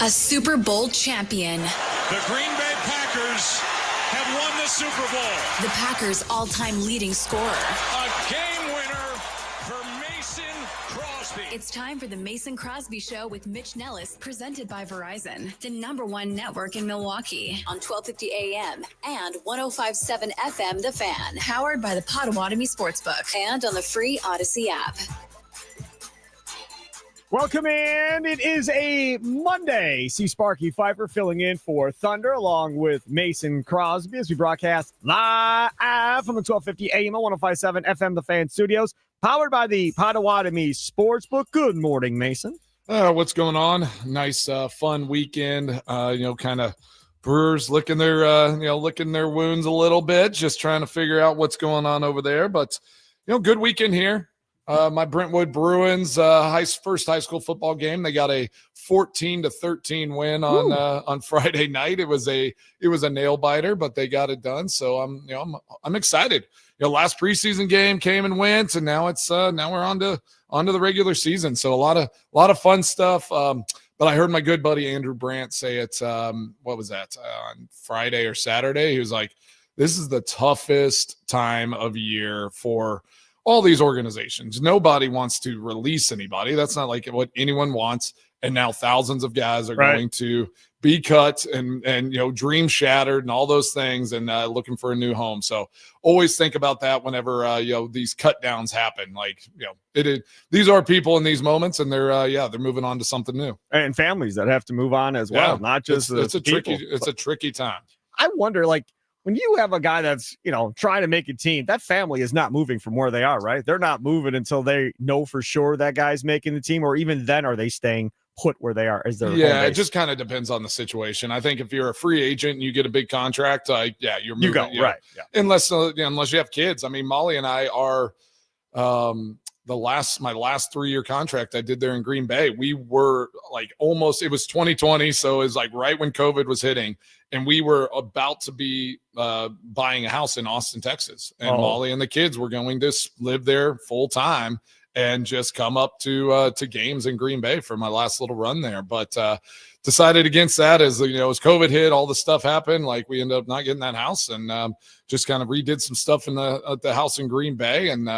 A Super Bowl champion. The Green Bay Packers have won the Super Bowl. The Packers' all-time leading scorer. A game winner for Mason Crosby. It's time for the Mason Crosby Show with Mitch Nellis, presented by Verizon, the #1 network in Milwaukee, on 1250 AM and 105.7 FM The Fan, powered by the Potawatomi Sportsbook, and on the free Odyssey app. Welcome in. It is a Monday. See Sparky Fifer filling in for Thunder along with Mason Crosby as we broadcast live from the 1250 AM 105.7 FM The Fan studios, powered by the Potawatomi Sportsbook. Good morning, Mason. What's going on? Nice, fun weekend. Kind of Brewers licking their wounds a little bit, just trying to figure out what's going on over there. But good weekend here. My Brentwood Bruins first high school football game. They got a 14-13 win on Friday night. It was a nail biter, but they got it done. So I'm excited. Last preseason game came and went, and now it's now we're on to the regular season. So a lot of fun stuff. But I heard my good buddy Andrew Brandt say it's what was that on Friday or Saturday? He was like, "This is the toughest time of year for all these organizations. Nobody wants to release anybody. That's not like what anyone wants. And now thousands of guys are going to be cut and dreams shattered and all those things and looking for a new home. So always think about that whenever these cut downs happen. These are people in these moments, and they're moving on to something new. And families that have to move on as well, not just it's a tricky time. I wonder, when you have a guy that's, trying to make a team, that family is not moving from where they are, right? They're not moving until they know for sure that guy's making the team, or even then, are they staying put where they are as their home base? It just kind of depends on the situation. I think if you're a free agent and you get a big contract, you're moving. You go, right. Yeah. Unless you have kids. I mean, Molly and I are my last 3-year contract I did there in Green Bay, we were it was 2020. So it was right when COVID was hitting, and we were about to be buying a house in Austin, Texas. And Molly and the kids were going to live there full time and just come up to games in Green Bay for my last little run there. But decided against that as COVID hit, all the stuff happened. We ended up not getting that house, and just kind of redid some stuff in the house in Green Bay. And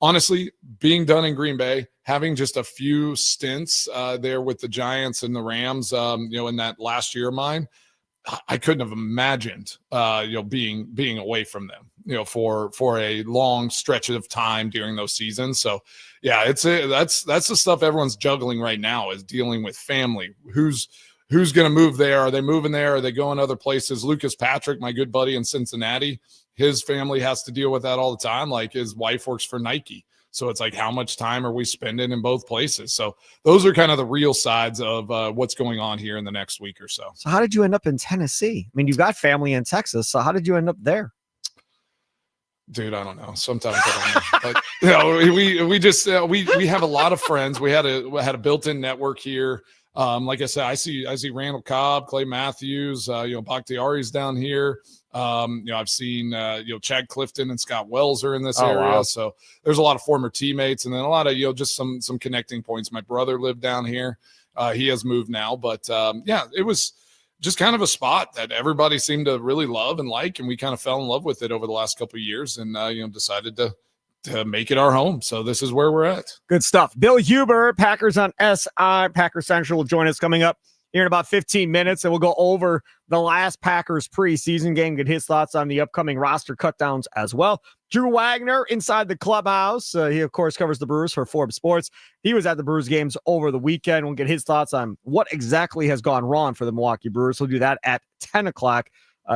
honestly, being done in Green Bay, having just a few stints there with the Giants and the Rams, in that last year of mine, I couldn't have imagined, being away from them, for a long stretch of time during those seasons. So, that's the stuff everyone's juggling right now, is dealing with family. Who's going to move there? Are they moving there? Are they going other places? Lucas Patrick, my good buddy in Cincinnati, his family has to deal with that all the time. His wife works for Nike. So it's how much time are we spending in both places? So those are kind of the real sides of what's going on here in the next week or so. So how did you end up in Tennessee? I mean, you've got family in Texas. So how did you end up there? Dude, I don't know. Sometimes I don't know. But we just we have a lot of friends. We had a built-in network here. Like I said, I see Randall Cobb, Clay Matthews, Bakhtiari's down here. I've seen, Chad Clifton and Scott Wells are in this area. Wow. So there's a lot of former teammates, and then a lot of, just some connecting points. My brother lived down here. He has moved now, but it was just kind of a spot that everybody seemed to really love and like, and we kind of fell in love with it over the last couple of years, and, decided to make it our home. So this is where we're at. Good stuff. Bill Huber, Packers on SI, Packer Central, will join us coming up here in about 15 minutes, and we'll go over the last Packers preseason game, get his thoughts on the upcoming roster cutdowns as well. Drew Wagner inside the clubhouse. He, of course, covers the Brewers for Forbes Sports. He was at the Brewers games over the weekend. We'll get his thoughts on what exactly has gone wrong for the Milwaukee Brewers. He'll do that at 10 o'clock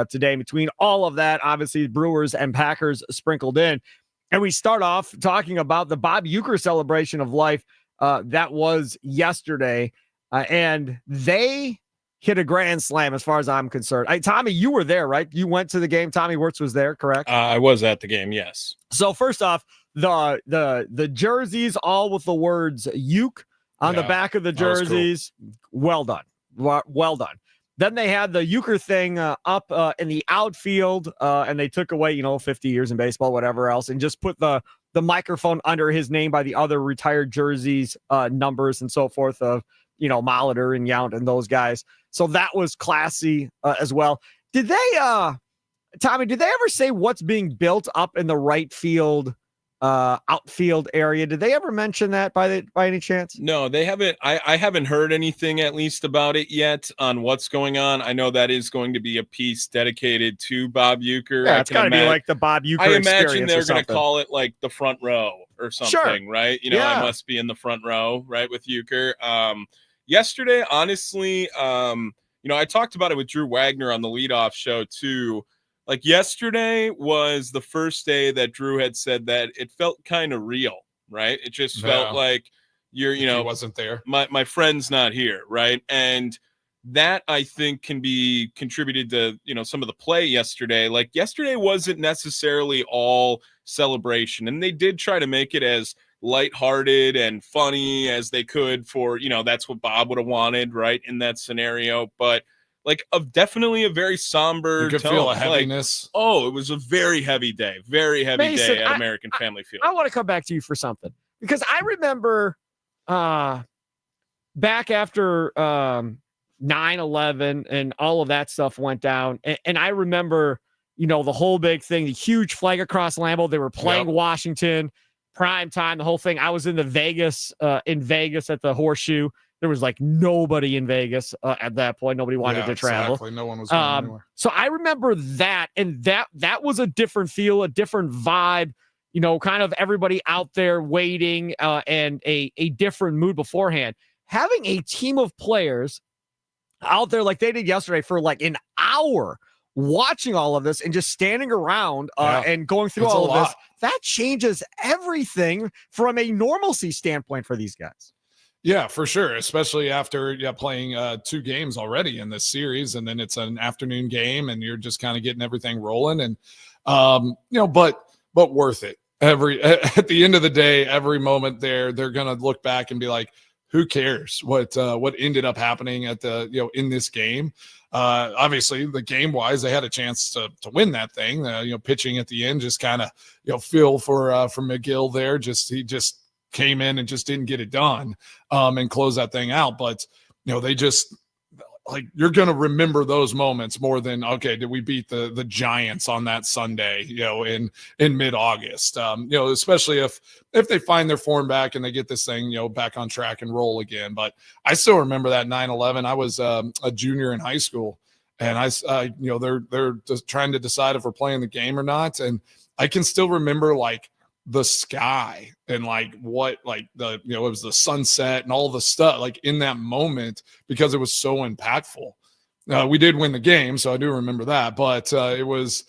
today. Between all of that, obviously, Brewers and Packers sprinkled in. And we start off talking about the Bob Uecker celebration of life that was yesterday. And they hit a grand slam as far as I'm concerned. Tommy, you were there, right? You went to the game. Tommy Wirtz was there, correct? I was at the game, yes. So first off, the jerseys all with the words Uke on the back of the jerseys. Cool. Well done. Well done. Then they had the Uecker thing up in the outfield, and they took away, 50 years in baseball, whatever else, and just put the microphone under his name by the other retired jerseys, numbers, and so forth of Molitor and Yount and those guys. So that was classy as well. Did they, Tommy, did they ever say what's being built up in the right field, outfield area? Did they ever mention that by any chance? No, they haven't. I haven't heard anything at least about it yet on what's going on. I know that is going to be a piece dedicated to Bob Uecker. Yeah, it's got to be like the Bob Uecker I imagine experience they're or going to something. call it like the front row or something, Sure. right? Yeah. I must be in the front row, right, with Uecker. Yesterday, honestly, I talked about it with Drew Wagner on the leadoff show too. Like yesterday was the first day that Drew had said that it felt kind of real, right? It just felt like he wasn't there. My friend's not here, right? And that I think can be contributed to, some of the play yesterday. Like yesterday wasn't necessarily all celebration, and they did try to make it as lighthearted and funny as they could for, that's what Bob would have wanted, right, in that scenario. But definitely a very somber you could tone. feel a heaviness. It was a very heavy day Mason, at American Family Field. I want to come back to you for something, because I remember back after 9/11 and all of that stuff went down, and I remember the whole big thing, the huge flag across Lambeau. They were playing Washington prime time, the whole thing. I was in Vegas at the Horseshoe. There was like nobody in Vegas at that point. Nobody wanted to travel. Exactly. No one was going anywhere. So I remember that, and that was a different feel, a different vibe, kind of everybody out there waiting and a different mood beforehand. Having a team of players out there like they did yesterday for like an hour watching all of this and just standing around and going through all of this, that changes everything from a normalcy standpoint for these guys. Yeah, for sure. Especially after playing 2 games already in this series, and then it's an afternoon game, and you're just kind of getting everything rolling, and but worth it. At the end of the day, every moment they're gonna look back and be like, who cares what ended up happening at the in this game? Obviously, the game wise, they had a chance to win that thing. Pitching at the end just kind of feel for McGill there. He just came in and just didn't get it done and close that thing out. But they just you're going to remember those moments more than, okay, did we beat the Giants on that Sunday, in mid-August, especially if they find their form back and they get this thing, back on track and roll again. But I still remember that 9/11. I was a junior in high school, and they're just trying to decide if we're playing the game or not. And I can still remember the sky and it was the sunset and all the stuff in that moment, because it was so impactful. We did win the game, so I do remember that, but it was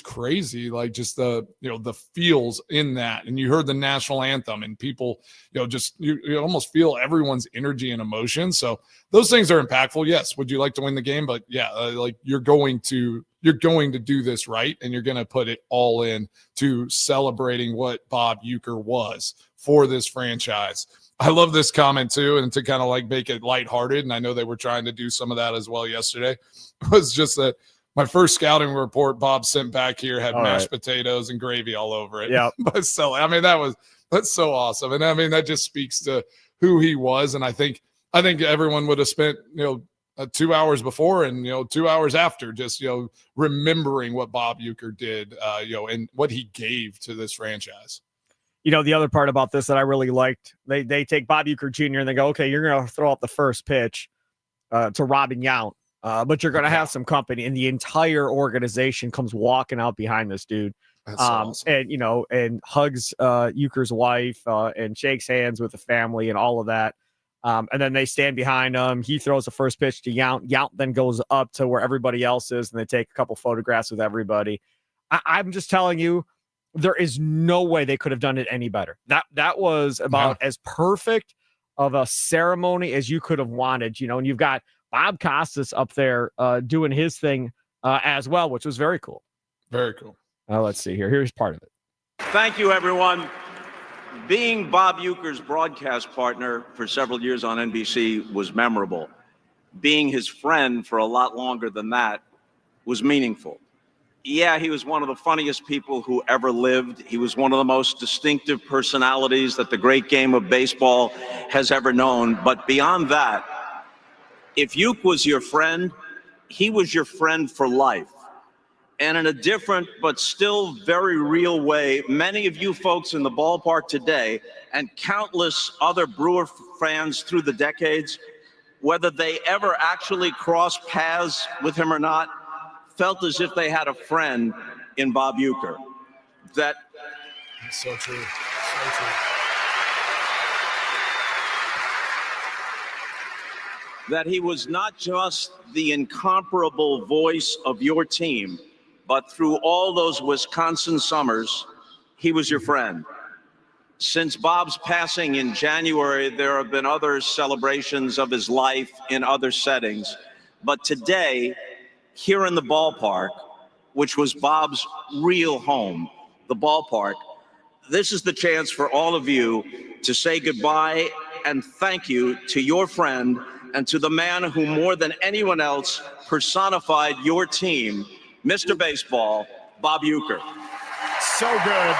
crazy. Just the feels in that, and you heard the national anthem and people, you almost feel everyone's energy and emotion. So those things are impactful. Yes. Would you like to win the game? But yeah, you're going to do this right, and you're going to put it all in to celebrating what Bob Uecker was for this franchise. I love this comment too, and to kind of make it lighthearted, and I know they were trying to do some of that as well yesterday, was just that my first scouting report Bob sent back here had mashed potatoes and gravy all over it. Yeah. But so, that's so awesome. And that just speaks to who he was. And I think everyone would have spent, 2 hours before and 2 hours after, just remembering what Bob Uecker did, and what he gave to this franchise. The other part about this that I really liked, they take Bob Uecker Jr. and they go, okay, you're going to throw out the first pitch to Robin Yount, but you're going to have some company, and the entire organization comes walking out behind this dude. That's so awesome. And hugs Uecker's wife and shakes hands with the family and all of that. And then they stand behind him. He throws the first pitch to Yount. Yount then goes up to where everybody else is, and they take a couple photographs with everybody. I'm just telling you, there is no way they could have done it any better. That was about as perfect of a ceremony as you could have wanted, and you've got Bob Costas up there doing his thing as well, which was very cool. Very cool. Let's see here. Here's part of it. Thank you, everyone. Being Bob Uecker's broadcast partner for several years on NBC was memorable. Being his friend for a lot longer than that was meaningful. Yeah, he was one of the funniest people who ever lived. He was one of the most distinctive personalities that the great game of baseball has ever known. But beyond that, if Uke was your friend, he was your friend for life. And in a different but still very real way, many of you folks in the ballpark today and countless other Brewer fans through the decades, whether they ever actually crossed paths with him or not, felt as if they had a friend in Bob Uecker. That So true. So true. that he was not just the incomparable voice of your team, but through all those Wisconsin summers, he was your friend. Since Bob's passing in January, there have been other celebrations of his life in other settings. But today, here in the ballpark, which was Bob's real home, the ballpark, this is the chance for all of you to say goodbye and thank you to your friend and to the man who more than anyone else personified your team, Mr. Baseball, Bob Uecker. So good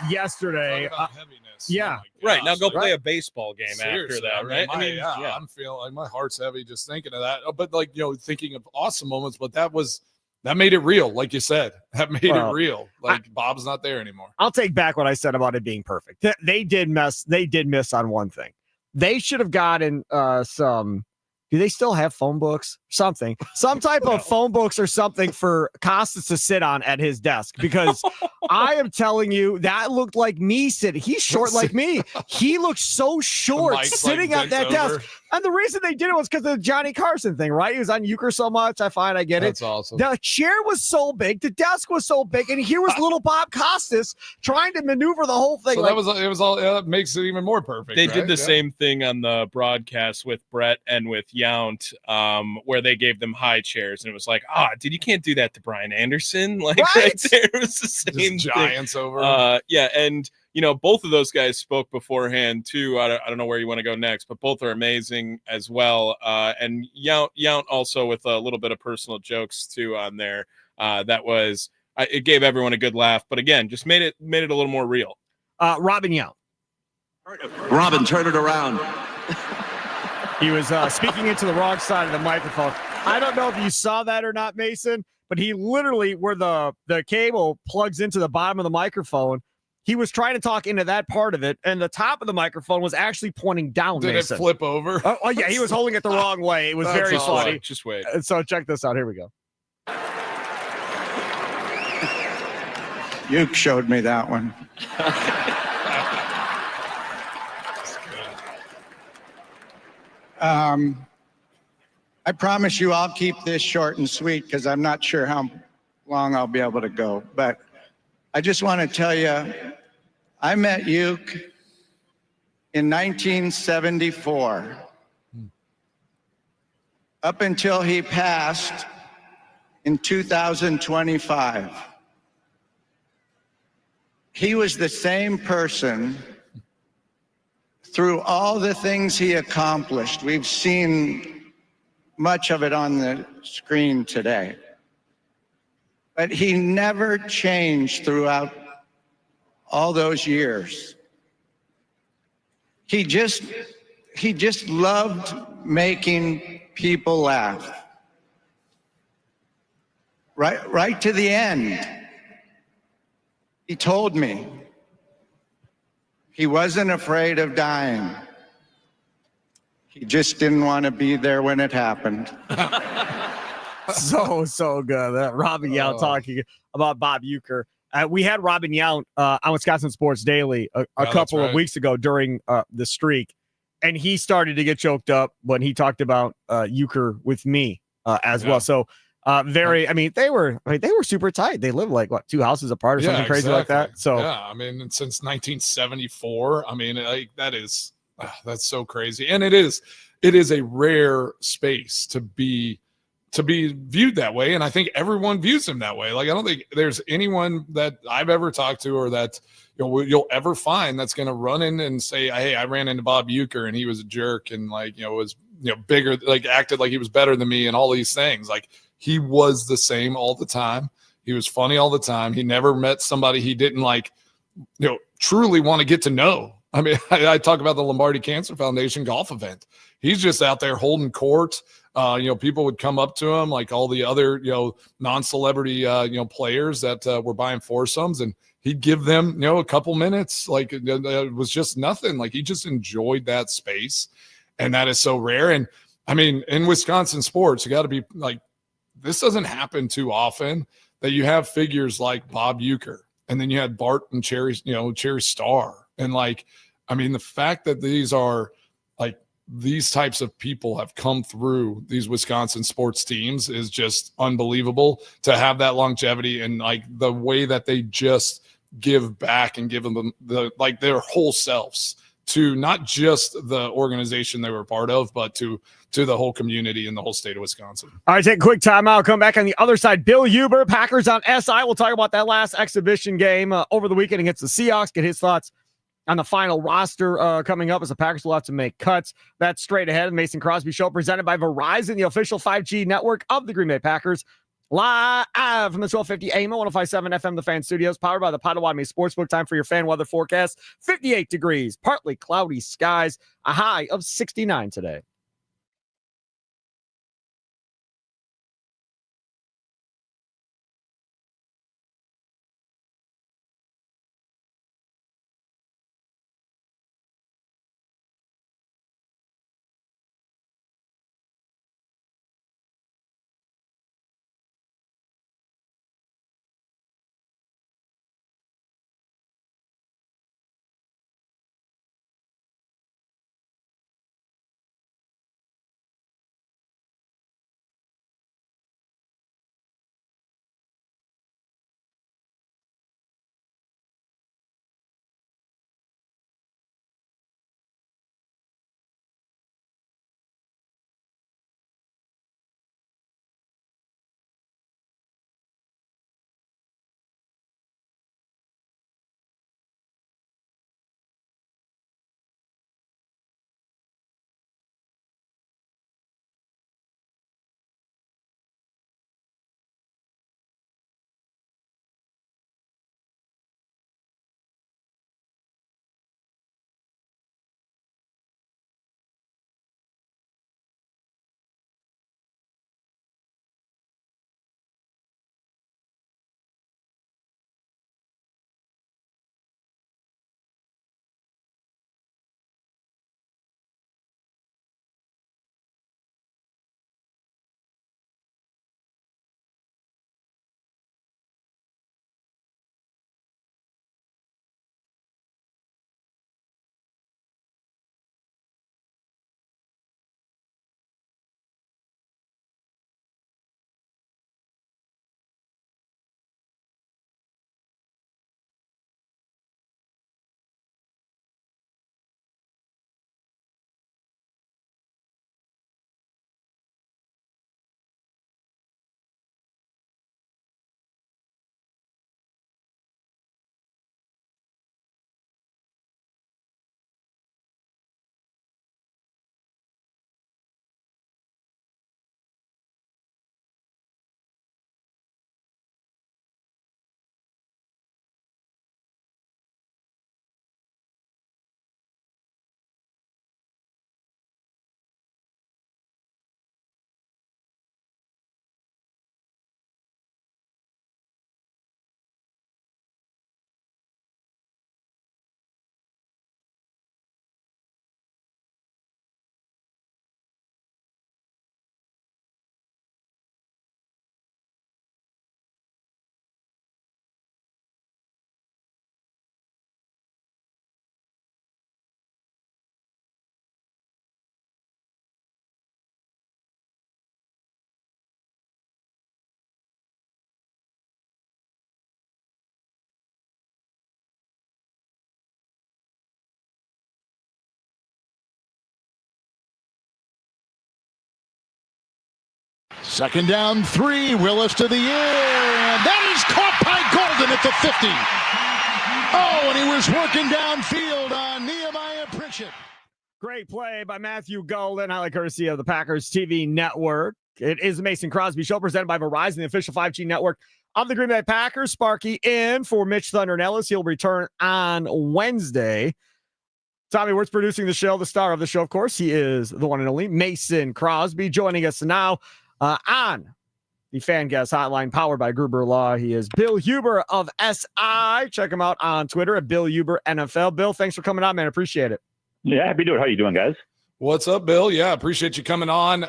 yesterday. Talk about heaviness. yeah. Oh my Right. Now gosh. go Like, play a baseball game seriously, after that, right? yeah, I'm feeling like my heart's heavy just thinking of that. But like, thinking of awesome moments, but that made it real, like you said. That made it real. Like Bob's not there anymore. I'll take back what I said about it being perfect. They did miss on one thing. They should have gotten some. Do they still have phone books? Some type of phone books or something for Costas to sit on at his desk, because I am telling you, that looked like me sitting. He's short like me. He looked so short sitting at that desk. And the reason they did it was because of the Johnny Carson thing, right? He was on Euchre so much. I get it. That's awesome. The chair was so big, the desk was so big, and here was little Bob Costas trying to maneuver the whole thing. So it was all that makes it even more perfect. They did the same thing on the broadcast with Brett and with Yount, where they gave them high chairs, and it was like, dude, you can't do that to Brian Anderson. Like right there, it was the same just giants over. Yeah, and both of those guys spoke beforehand too. I don't know where you want to go next, but both are amazing as well. And Yount also with a little bit of personal jokes too on there. That was it gave everyone a good laugh, but again, just made it a little more real. Robin Yount. Robin, turn it around. He was speaking into the wrong side of the microphone. I don't know if you saw that or not, Mason, but he literally, where the cable plugs into the bottom of the microphone, he was trying to talk into that part of it, and the top of the microphone was actually pointing down. Did Mason. it flip over? Oh, yeah, he was holding it the wrong way. It was very funny. Just wait. And so check this out. Here we go. You showed me that one. I promise you I'll keep this short and sweet because I'm not sure how long I'll be able to go. But I just want to tell you, I met Uke in 1974. Up until he passed in 2025. He was the same person through all the things he accomplished. We've seen much of it on the screen today. But he never changed throughout all those years. He just loved making people laugh. Right to the end. He told me he wasn't afraid of dying. He just didn't want to be there when it happened. So good. Robin Yount talking about Bob Uecker. We had Robin Yount on Wisconsin Sports Daily a couple of weeks ago during the streak, and he started to get choked up when he talked about Uecker with me as well. So they were super tight. They lived like two houses apart or something crazy like that. So since 1974, that's so crazy. And it is a rare space to be viewed that way. And I think everyone views him that way. Like, I don't think there's anyone that I've ever talked to or that you'll ever find that's going to run in and say, hey, I ran into Bob Uecker and he was a jerk and was bigger, like acted like he was better than me and all these things. Like, he was the same all the time. He was funny all the time. He never met somebody he didn't truly want to get to know. I mean, I talk about the Lombardi Cancer Foundation golf event. He's just out there holding court. People would come up to him, like all the other, non-celebrity, players that were buying foursomes, and he'd give them, a couple minutes. Like it was just nothing. Like he just enjoyed that space. And that is so rare. And I mean, in Wisconsin sports, you got to be like, this doesn't happen too often that you have figures like Bob Uecker, and then you had Bart and Cherry Starr. And the fact that these types of people have come through these Wisconsin sports teams is just unbelievable, to have that longevity and the way that they just give back and give them their whole selves to not just the organization they were a part of, but to the whole community and the whole state of Wisconsin. All right, take a quick timeout. Come back on the other side. Bill Huber, Packers on SI. We'll talk about that last exhibition game over the weekend against the Seahawks. Get his thoughts on the final roster coming up as the Packers will have to make cuts. That's straight ahead. The Mason Crosby Show presented by Verizon, the official 5G network of the Green Bay Packers. Live from the 1250 AM, 105.7 FM, the Fan Studios, powered by the Potawatomi Sportsbook. Time for your fan weather forecast. 58 degrees, partly cloudy skies, a high of 69 today. Second down, 3. Willis to the air, and that is caught by Golden at the 50. Oh, and he was working downfield on Nehemiah Pritchett. Great play by Matthew Golden, highly courtesy of the Packers TV network. It is the Mason Crosby Show presented by Verizon, the official 5G network Of the Green Bay Packers, Sparky in for Mitch Thunder and Ellis. He'll return on Wednesday. Tommy Wirtz producing the show, the star of the show, of course. He is the one and only Mason Crosby joining us now on the Fan Guest Hotline powered by Gruber Law. He is Bill Huber of SI. Check him out on Twitter at Bill Huber NFL. Bill, thanks for coming on, man. Appreciate it. Yeah, happy to do it. How you doing, guys? What's up, Bill? Yeah, appreciate you coming on.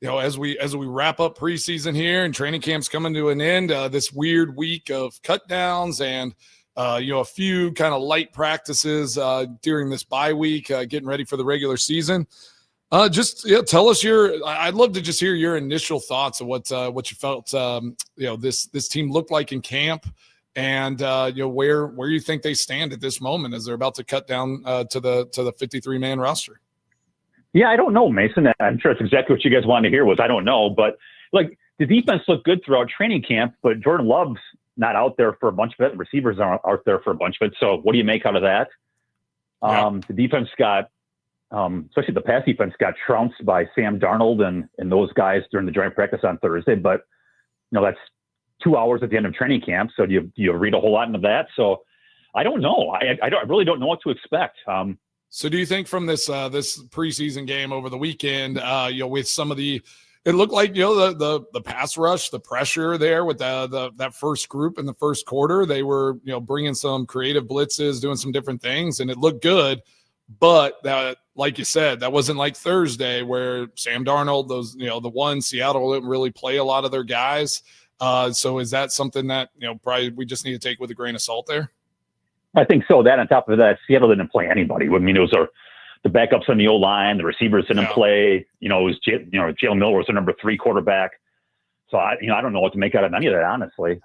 As we wrap up preseason here and training camp's coming to an end, this weird week of cut downs and a few kind of light practices during this bye week, getting ready for the regular season. Tell us I'd love to just hear your initial thoughts of what you felt this team looked like in camp, and where you think they stand at this moment as they're about to cut down to the 53-man roster. Yeah, I don't know, Mason. I'm sure it's exactly what you guys wanted to hear was I don't know. But, the defense looked good throughout training camp, but Jordan Love's not out there for a bunch of it. The receivers aren't out there for a bunch of it. So what do you make out of that? The defense got, especially the pass defense, got trounced by Sam Darnold and those guys during the joint practice on Thursday. But, that's 2 hours at the end of training camp. So do you read a whole lot into that? So I don't know. I really don't know what to expect. So do you think from this preseason game over the weekend, with some of it looked like, the pass rush, the pressure there with that first group in the first quarter, they were, bringing some creative blitzes, doing some different things, and it looked good. But that, like you said, that wasn't like Thursday where Sam Darnold, Seattle didn't really play a lot of their guys. So is that something that, probably we just need to take with a grain of salt there? I think so. That on top of that, Seattle didn't play anybody. I mean, it was the backups on the O-line, the receivers didn't play. It was Jalen Miller was the number 3 quarterback. So I don't know what to make out of any of that, honestly.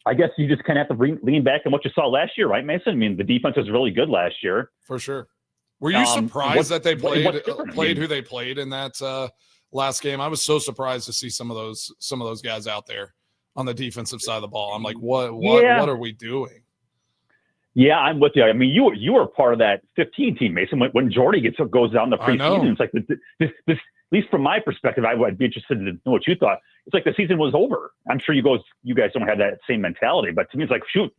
I guess you just kind of have to lean back on what you saw last year, right, Mason? I mean, the defense was really good last year. For sure. Were you surprised that they played who they played in that last game? I was so surprised to see some of those guys out there on the defensive side of the ball. I'm like, what are we doing? Yeah, I'm with you. I mean, you were part of that 15 team, Mason. When Jordy goes down the preseason, it's like this. At least from my perspective, I'd be interested to know what you thought. It's like the season was over. I'm sure you guys don't have that same mentality, but to me, it's like, shoot,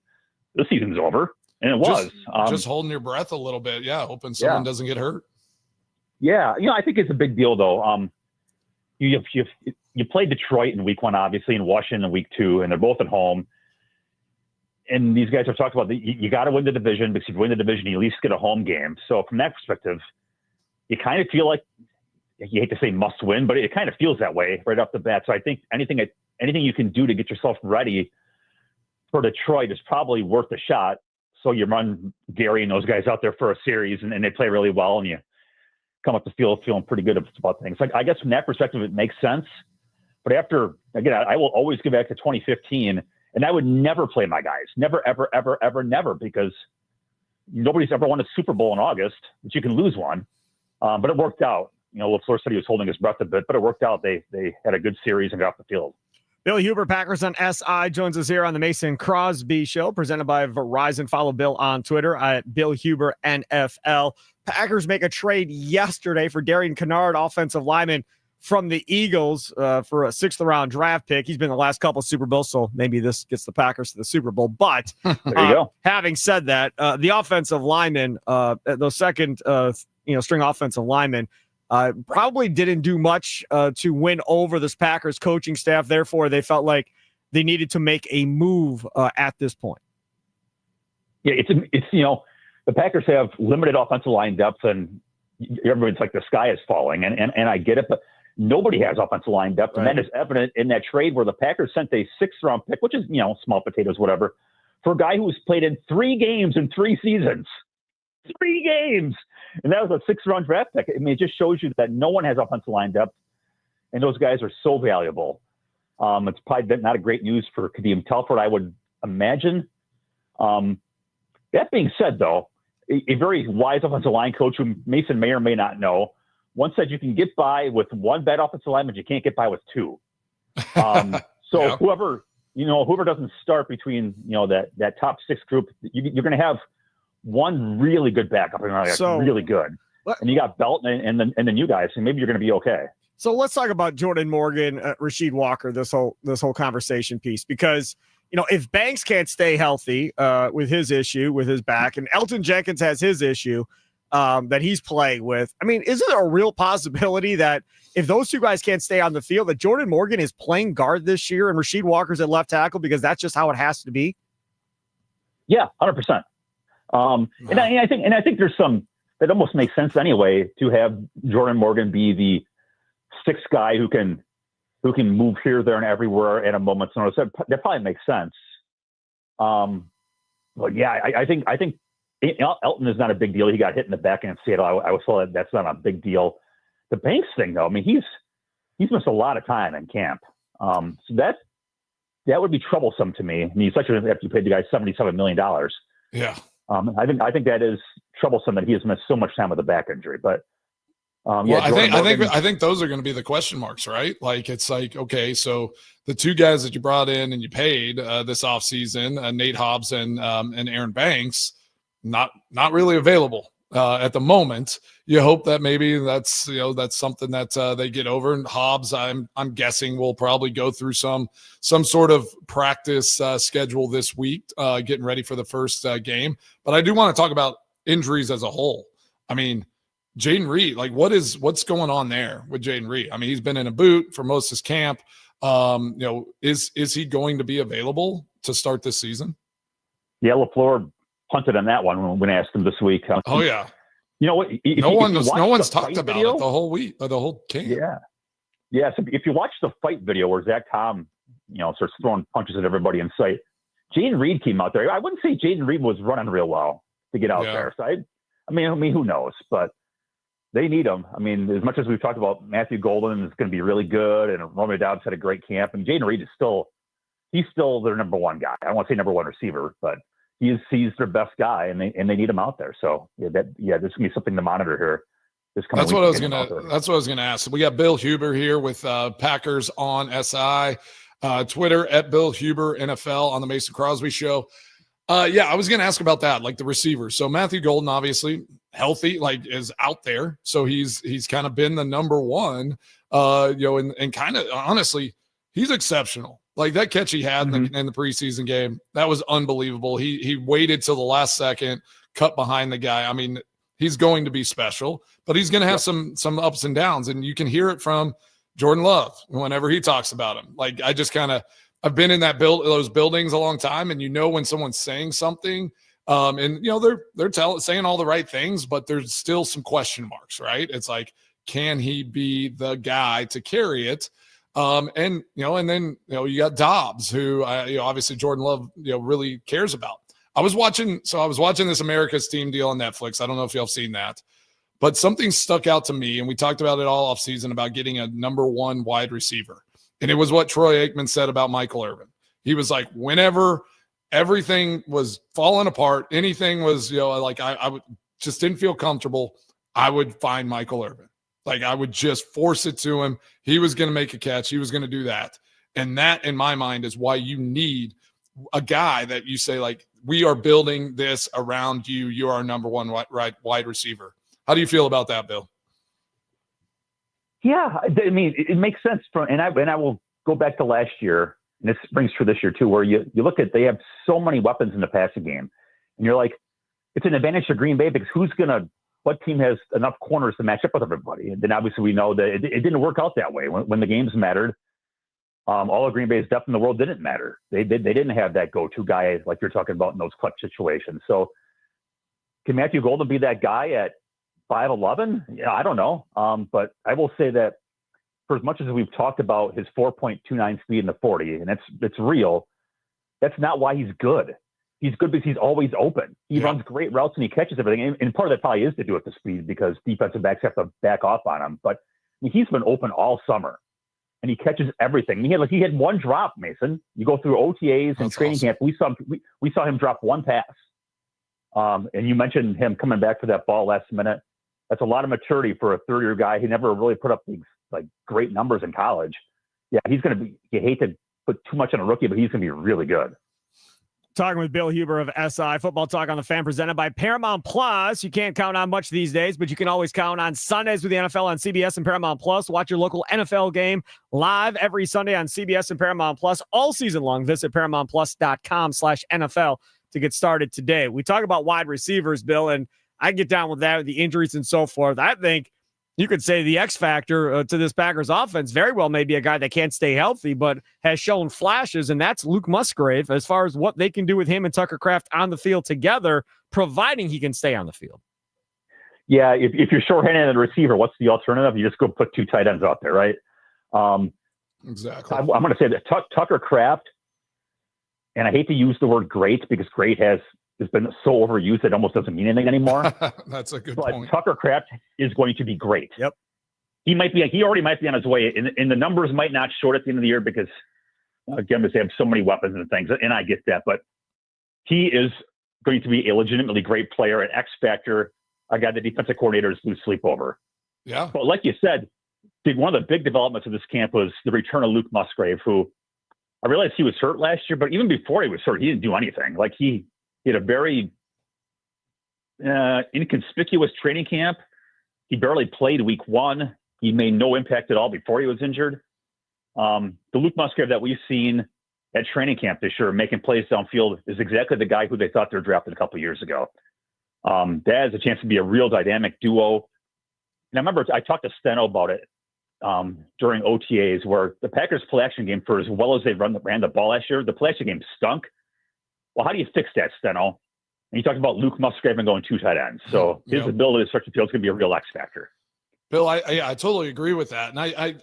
the season's over, and it was. Just holding your breath a little bit, hoping someone doesn't get hurt. Yeah, I think it's a big deal though. You played Detroit in week 1, obviously, and Washington in week 2, and they're both at home. And these guys have talked about you got to win the division, because if you win the division, you at least get a home game. So from that perspective, you kind of feel like, you hate to say must win, but it kind of feels that way right off the bat. So I think anything you can do to get yourself ready for Detroit is probably worth a shot. So you run Gary and those guys out there for a series, and they play really well, and you come up the field feeling pretty good about things. Like, I guess from that perspective, it makes sense. But I will always go back to 2015. And I would never play my guys. Never, ever, ever, ever, never, because nobody's ever won a Super Bowl in August, but you can lose one. But it worked out. LaFleur said he was holding his breath a bit, but it worked out. They had a good series and got off the field. Bill Huber, Packers on SI, joins us here on the Mason Crosby Show, presented by Verizon. Follow Bill on Twitter at Bill Huber NFL. Packers make a trade yesterday for Darian Kennard, offensive lineman from the Eagles, for a 6th-round draft pick. He's been the last couple of Super Bowls, so maybe this gets the Packers to the Super Bowl. But there you go. Having said that, the offensive linemen, those second string offensive linemen, probably didn't do much to win over this Packers coaching staff. Therefore, they felt like they needed to make a move at this point. Yeah, it's the Packers have limited offensive line depth, and everybody's like the sky is falling, and I get it, but nobody has offensive line depth, right. And that is evident in that trade where the Packers sent a 6th-round pick, which is small potatoes, whatever, for a guy who has played in 3 games in 3 seasons. 3 games. And that was a 6th-round draft pick. I mean, it just shows you that no one has offensive line depth, and those guys are so valuable. It's probably not a great news for Kadeem Telford, I would imagine. That being said, though, a very wise offensive line coach who Mason may or may not know once said you can get by with 1 bad offensive lineman, you can't get by with 2. So whoever doesn't start between that top 6 group, you're going to have 1 really good backup, really good, and you got Belton and the new guys, and maybe you're going to be okay. So let's talk about Jordan Morgan, Rasheed Walker, this whole conversation piece, because if Banks can't stay healthy with his issue with his back, and Elton Jenkins has his issue that he's playing with, I mean, isn't there a real possibility that if those two guys can't stay on the field, that Jordan Morgan is playing guard this year and Rasheed Walker's at left tackle because that's just how it has to be? Yeah, 100%. And I think there's some that almost makes sense anyway to have Jordan Morgan be the sixth guy who can move here, there, and everywhere at a moment's notice. That probably makes sense. But yeah, I think Elton is not a big deal. He got hit in the back in Seattle. I was told that's not a big deal. The Banks thing, though, I mean, he's missed a lot of time in camp. So that would be troublesome to me. I mean, especially after you paid the guy $77 million. Yeah. I think that is troublesome that he has missed so much time with a back injury. But I think those are going to be the question marks, right? Like, it's like, okay, so the two guys that you brought in and you paid this offseason, Nate Hobbs and Aaron Banks, not really available at the moment. You hope that maybe that's something that they get over. And Hobbs, I'm guessing, will probably go through some sort of practice schedule this week, getting ready for the first game. But I do want to talk about injuries as a whole. I mean, Jaden Reed, like what's going on there with Jaden Reed? I mean, he's been in a boot for most of his camp. Is he going to be available to start this season? Yeah, LaFleur punted on that one when I asked him this week. Oh yeah. You know what? No one's talked about it the whole week or the whole camp. Yeah. Yeah. So if you watch the fight video where Zach Tom, starts throwing punches at everybody in sight, Jaden Reed came out there. I wouldn't say Jaden Reed was running real well to get out there. So I mean, who knows? But they need him. I mean, as much as we've talked about Matthew Golden is going to be really good, and Romeo Doubs had a great camp, and Jaden Reed is he's still their number one guy. I don't want to say number one receiver, but he's their best guy, and they need him out there. So there's gonna be something to monitor here. That's what I was gonna ask. We got Bill Huber here with Packers on SI, Twitter at Bill Huber NFL on the Mason Crosby Show. I was gonna ask about that, like the receivers. So Matthew Golden, obviously healthy, like is out there. So he's kind of been the number one, and kind of honestly, he's exceptional. Like that catch he had in the preseason game, that was unbelievable. He waited till the last second, cut behind the guy. I mean, he's going to be special, but he's going to have some ups and downs, and you can hear it from Jordan Love whenever he talks about him. Like I've been in those buildings a long time, and when someone's saying something, and they're saying all the right things, but there's still some question marks, right? It's like, can he be the guy to carry it? And then you got Dobbs, who obviously Jordan Love really cares about. I was watching this America's Team deal on Netflix. I don't know if y'all have seen that, but something stuck out to me, and we talked about it all offseason about getting a number one wide receiver. And it was what Troy Aikman said about Michael Irvin. He was like, whenever everything was falling apart, anything was, I would just didn't feel comfortable, I would find Michael Irvin. Like I would just force it to him. He was going to make a catch. He was going to do that. And that, in my mind, is why you need a guy that you say, like, we are building this around you. You are our number one wide receiver. How do you feel about that, Bill? Yeah, I mean, it makes sense. And I will go back to last year, and this brings true this year too, where you look at, they have so many weapons in the passing game, and you're like, it's an advantage to Green Bay because what team has enough corners to match up with everybody? And then obviously we know that it didn't work out that way when the games mattered. All of Green Bay's depth in the world didn't matter. They didn't have that go-to guy like you're talking about in those clutch situations. So can Matthew Golden be that guy at 5'11"? Yeah, I don't know. But I will say that for as much as we've talked about his 4.29 speed in the 40, and it's real, that's not why he's good. He's good because he's always open. He runs great routes and he catches everything. And part of that probably is to do with the speed because defensive backs have to back off on him. But he's been open all summer and he catches everything. He had one drop, Mason. You go through OTAs and training camp. We saw him drop one pass. And you mentioned him coming back for that ball last minute. That's a lot of maturity for a third-year guy. He never really put up these great numbers in college. Yeah, he's going to be. You hate to put too much on a rookie, but he's going to be really good. Talking with Bill Huber of SI Football Talk on the Fan, presented by Paramount Plus. You can't count on much these days, but you can always count on Sundays with the NFL on CBS and Paramount Plus. Watch your local NFL game live every Sunday on CBS and Paramount Plus all season long. Visit ParamountPlus.com/NFL to get started today. We talk about wide receivers, Bill, and I get down with that, with the injuries and so forth. I think you could say the X factor to this Packers offense very well may be a guy that can't stay healthy, but has shown flashes, and that's Luke Musgrave as far as what they can do with him and Tucker Kraft on the field together, providing he can stay on the field. Yeah, if you're shorthanded at the receiver, what's the alternative? You just go put 2 tight ends out there, right? Exactly. I'm going to say that Tucker Kraft, and I hate to use the word great because great has been so overused it almost doesn't mean anything anymore. That's a good but point. Tucker Kraft is going to be great. Yep. He already might be on his way, and the numbers might not show it at the end of the year because, again, they have so many weapons and things, and I get that, but he is going to be a legitimately great player, an X factor, a guy that defensive coordinators lose sleep over. Yeah. But like you said, one of the big developments of this camp was the return of Luke Musgrave, who I realized he was hurt last year, but even before he was hurt, he didn't do anything. Like he had a very inconspicuous training camp. He barely played week 1. He made no impact at all before he was injured. The Luke Musgrave that we've seen at training camp this year, making plays downfield, is exactly the guy who they thought they were drafted a couple of years ago. That has a chance to be a real dynamic duo. And I remember I talked to Steno about it during OTAs, where the Packers play action game, for as well as they ran the ball last year, the play action game stunk. Well, how do you fix that, Steno? And you talked about Luke Musgrave and going 2 tight ends. So his ability to stretch the field is going to be a real X factor. Bill, I totally agree with that. And I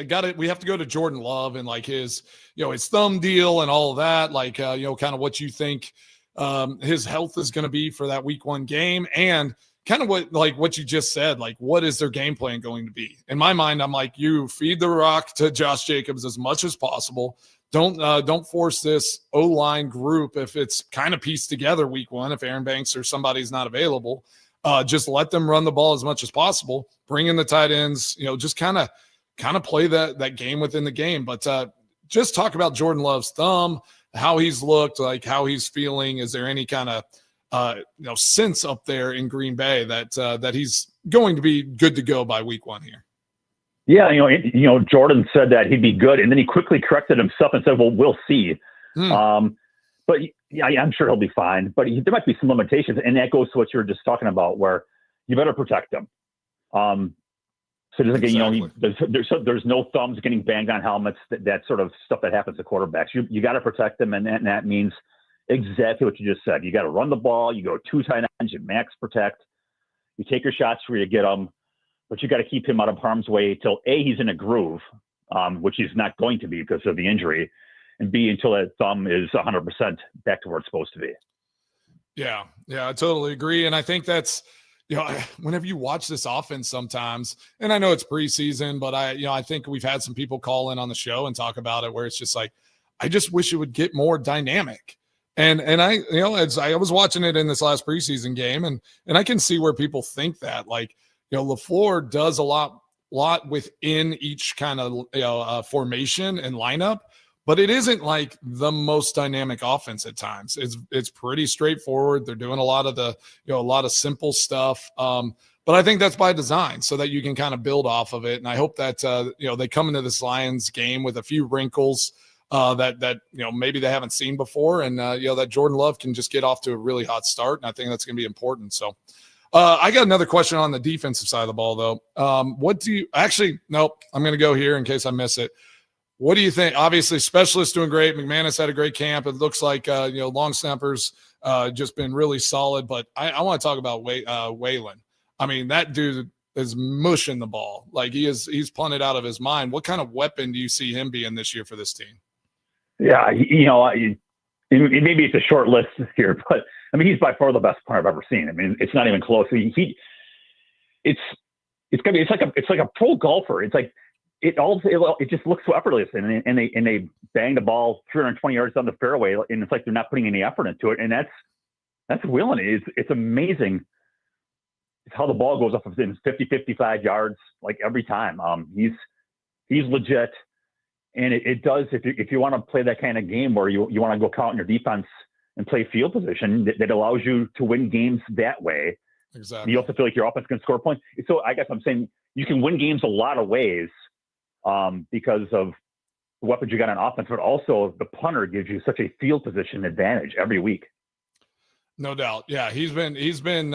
got it. We have to go to Jordan Love and like his thumb deal and all of that. Like, kind of what you think his health is going to be for that week 1 game, and kind of what you just said, like what is their game plan going to be? In my mind, I'm like, you feed the rock to Josh Jacobs as much as possible. Don't force this O-line group if it's kind of pieced together week 1. If Aaron Banks or somebody's not available, just let them run the ball as much as possible. Bring in the tight ends. Just kind of play that game within the game. But just talk about Jordan Love's thumb, how he's looked, like how he's feeling. Is there any kind of sense up there in Green Bay that he's going to be good to go by week 1 here? Yeah, Jordan said that he'd be good, and then he quickly corrected himself and said, "Well, we'll see." But yeah, I'm sure he'll be fine. But there might be some limitations, and that goes to what you were just talking about, where you better protect him. So just again, there's no thumbs getting banged on helmets. That sort of stuff that happens to quarterbacks. You got to protect them, and that means exactly what you just said. You got to run the ball. You go 2 tight ends. You max protect. You take your shots where you get them. But you got to keep him out of harm's way till A, he's in a groove, which he's not going to be because of the injury, and B, until that thumb is 100% back to where it's supposed to be. Yeah, I totally agree. And I think that's, whenever you watch this offense sometimes, and I know it's preseason, but I think we've had some people call in on the show and talk about it where it's just like, I just wish it would get more dynamic. And I, as I was watching it in this last preseason game, and I can see where people think that, like, LaFleur does a lot within each kind of formation and lineup, but it isn't like the most dynamic offense at times. It's pretty straightforward. They're doing a lot of a lot of simple stuff. But I think that's by design so that you can kind of build off of it. And I hope that they come into this Lions game with a few wrinkles that maybe they haven't seen before, and that Jordan Love can just get off to a really hot start. And I think that's going to be important. So. I got another question on the defensive side of the ball, though. I'm going to go here in case I miss it. What do you think? Obviously, specialists doing great. McManus had a great camp. It looks like, long snappers just been really solid. But I want to talk about Waylon. I mean, that dude is mushing the ball. Like he's punted out of his mind. What kind of weapon do you see him being this year for this team? Yeah, maybe it's a short list here, but I mean, he's by far the best player I've ever seen. I mean, it's not even close. It's like a pro golfer. It's like it just looks so effortless, and they bang the ball 320 yards down the fairway, and it's like they're not putting any effort into it, and that's willing. It's amazing. It's how the ball goes up within 50, 55 yards like every time. He's legit, and it does if you want to play that kind of game where you want to go count in your defense and play field position that allows you to win games that way. Exactly. You also feel like your offense can score points. So I guess I'm saying you can win games a lot of ways because of the weapons you got on offense, but also the punter gives you such a field position advantage every week. No doubt. Yeah, he's been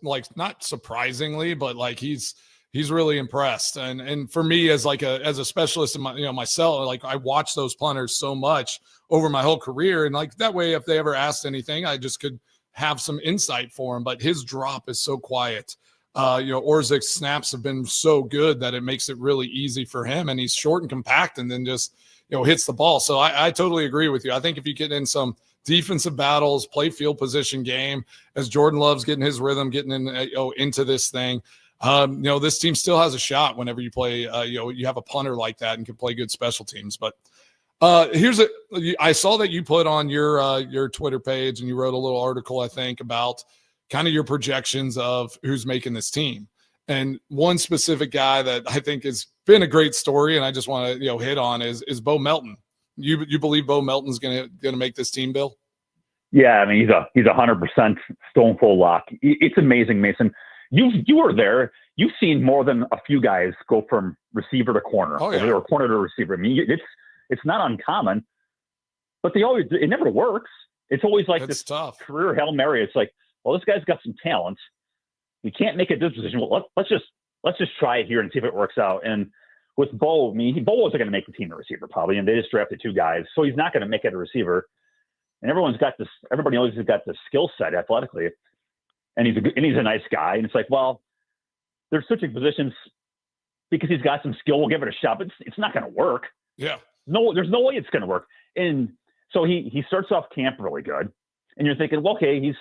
like not surprisingly, but like he's really impressed. And for me as a specialist in myself, like I watch those punters so much over my whole career, and like that way if they ever asked anything, I just could have some insight for him. But his drop is so quiet. Orzech's snaps have been so good that it makes it really easy for him, and he's short and compact and then just hits the ball. So I totally agree with you. I think if you get in some defensive battles, play field position game, as Jordan Love's getting his rhythm, getting into this thing, this team still has a shot whenever you play, you have a punter like that and can play good special teams. But I saw that you put on your Twitter page and you wrote a little article, I think, about kind of your projections of who's making this team. And one specific guy that I think has been a great story, and I just want to hit on is Bo Melton. You believe Bo Melton's gonna make this team, Bill? Yeah, I mean he's 100% stone cold lock. It's amazing, Mason. You were there. You've seen more than a few guys go from receiver to corner, or corner to receiver. I mean, it's not uncommon, but it never works. It's always like this tough career Hail Mary. It's like, well, this guy's got some talent. We can't make it this position. Well, let's just try it here and see if it works out. And with Bo, I mean, Bo wasn't going to make the team a receiver probably, and they just drafted two guys, so he's not going to make it a receiver. And everybody knows he's got the skill set athletically, and he's a nice guy. And it's like, well, they're switching positions because he's got some skill. We'll give it a shot, but it's not going to work. Yeah. No, there's no way it's going to work. And so he starts off camp really good, and you're thinking, well, okay, he's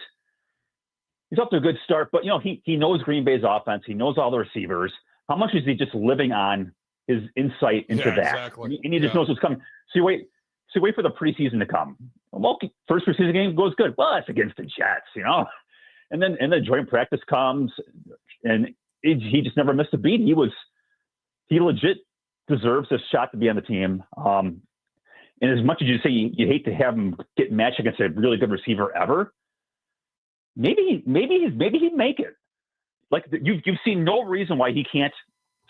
off to a good start, but he knows Green Bay's offense. He knows all the receivers. How much is he just living on his insight into that? Exactly. And he just knows what's coming. So you wait for the preseason to come. Well, first preseason game goes good. Well, that's against the Jets, And then joint practice comes, and he just never missed a beat. He legit deserves a shot to be on the team. And as much as you say you hate to have him get matched against a really good receiver ever, maybe he'd make it. Like you've seen no reason why he can't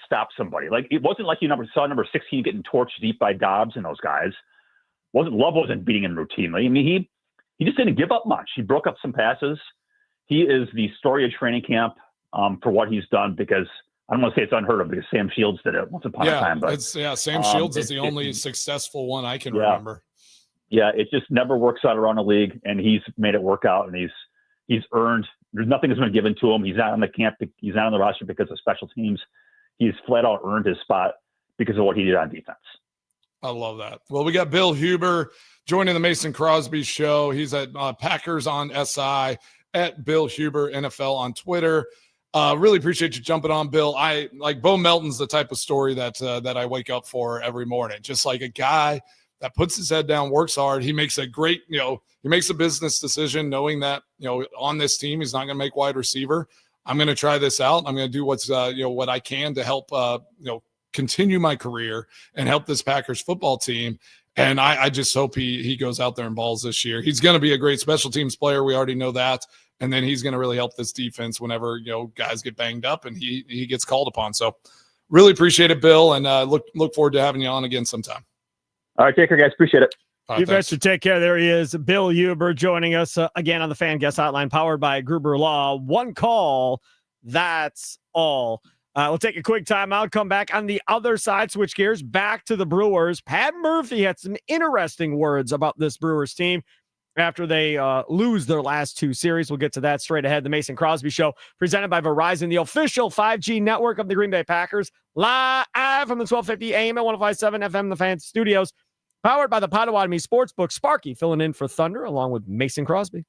stop somebody. Like it wasn't like you saw number 16 getting torched deep by Dobbs and those guys. Love wasn't beating him routinely. I mean, he just didn't give up much. He broke up some passes. He is the story of training camp for what he's done, because I don't want to say it's unheard of because Sam Shields did it once upon a time. But Sam Shields is the only successful one I can remember. Yeah, it just never works out around the league, and he's made it work out, and he's earned. There's nothing that's been given to him. He's not on the camp. He's not on the roster because of special teams. He's flat out earned his spot because of what he did on defense. I love that. Well, we got Bill Huber joining the Mason Crosby show. He's at Packers on SI, at Bill Huber NFL on Twitter. Really appreciate you jumping on, Bill. I like Bo Melton's the type of story that I wake up for every morning. Just like a guy that puts his head down, works hard. He makes a great, he makes a business decision knowing that, on this team, he's not going to make wide receiver. I'm going to try this out. I'm going to do what's, what I can to help, continue my career and help this Packers football team. And I just hope he goes out there and balls this year. He's going to be a great special teams player. We already know that. And then he's going to really help this defense whenever, guys get banged up and he gets called upon. So really appreciate it, Bill. And look forward to having you on again sometime. All right, take care, guys. Appreciate it. You guys should take care. There he is, Bill Huber, joining us again on the Fan Guest Hotline, powered by Gruber Law. One call, that's all. We'll take a quick timeout, come back on the other side, switch gears back to the Brewers. Pat Murphy had some interesting words about this Brewers team after they lose their last two series. We'll get to that straight ahead. The Mason Crosby Show, presented by Verizon, the official 5G network of the Green Bay Packers, live from the 1250 AM at 105.7 FM, the Fan Studios, powered by the Potawatomi Sportsbook. Sparky filling in for Thunder, along with Mason Crosby.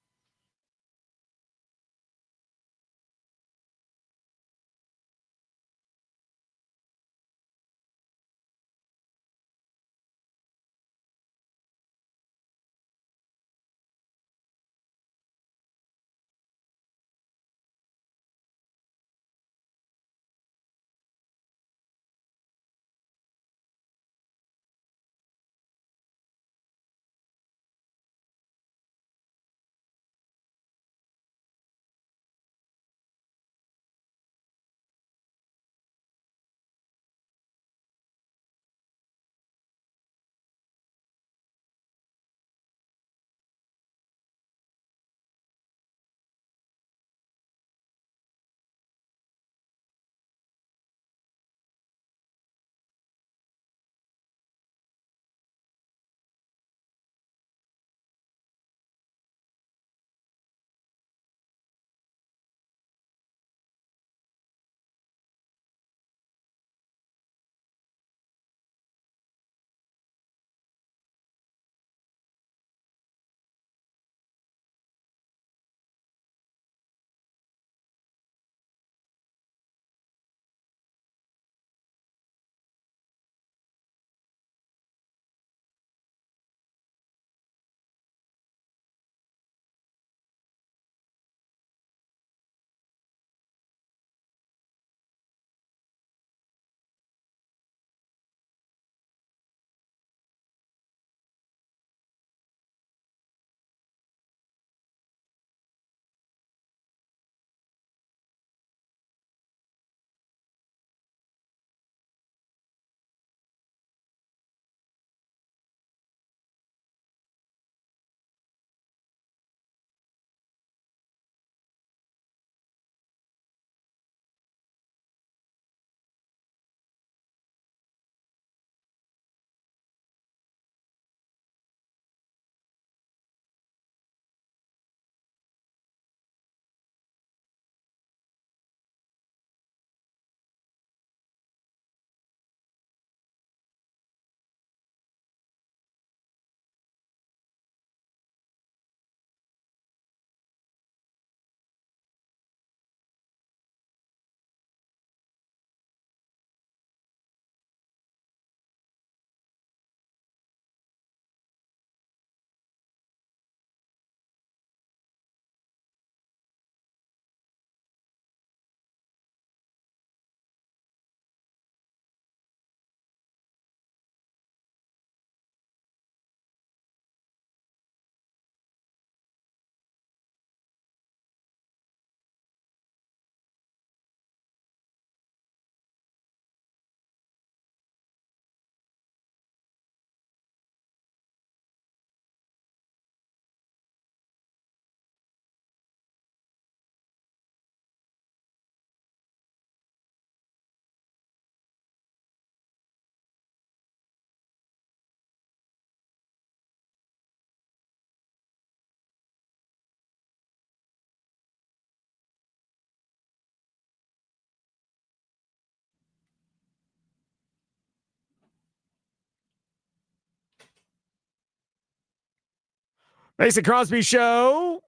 Mason Crosby Show,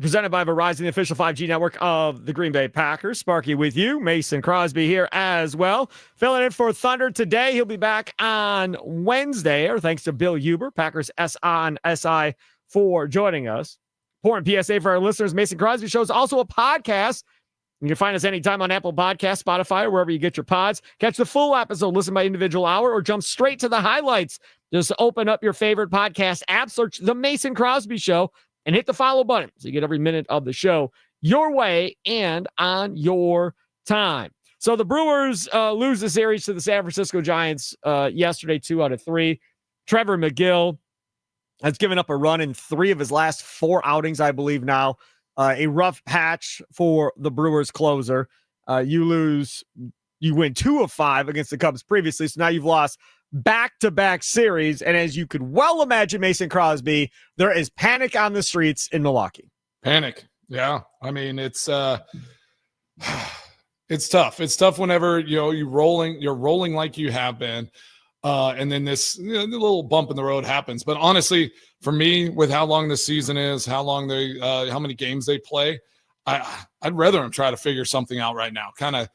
presented by Verizon, the official 5G network of the Green Bay Packers. Sparky with you. Mason Crosby here as well. Filling in for Thunder today. He'll be back on Wednesday. Or thanks to Bill Huber, Packers on SI, for joining us. Important PSA for our listeners. Mason Crosby Show is also a podcast. You can find us anytime on Apple Podcasts, Spotify, or wherever you get your pods. Catch the full episode, listen by individual hour, or jump straight to the highlights. Just open up your favorite podcast app, search The Mason Crosby Show, and hit the follow button so you get every minute of the show your way and on your time. So the Brewers lose the series to the San Francisco Giants yesterday, 2 out of 3. Trevor McGill has given up a run in 3 of his last 4 outings, I believe now. A rough patch for the Brewers closer. You win 2 of 5 against the Cubs previously, so now you've lost back-to-back series, and as you could well imagine, Mason Crosby, there is panic on the streets in Milwaukee. Panic, yeah. I mean, it's tough. It's tough whenever you're rolling like you have been, and then this little bump in the road happens. But honestly, for me, with how long the season is, how many games they play, I'd rather them try to figure something out right now. Kind of.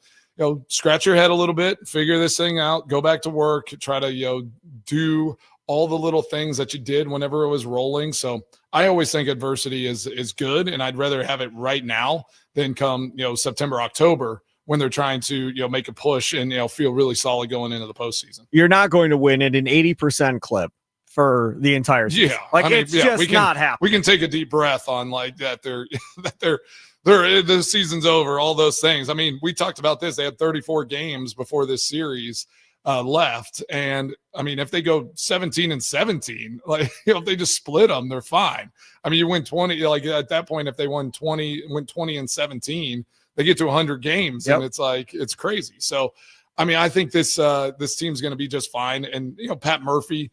Scratch your head a little bit, figure this thing out, go back to work, try to, do all the little things that you did whenever it was rolling. So I always think adversity is good, and I'd rather have it right now than come, September, October when they're trying to, make a push and, feel really solid going into the postseason. You're not going to win at an 80% clip for the entire season. Yeah. It's just not happening. We can take a deep breath on like that. The season's over, all those things. I mean, we talked about this. They had 34 games before this series left. And I mean, if they go 17-17, like, if they just split them, they're fine. I mean, you win 20, like at that point, if they win 20-17, they get to 100 games. Yep. And it's like, it's crazy. So, I mean, I think this team's going to be just fine. And, Pat Murphy,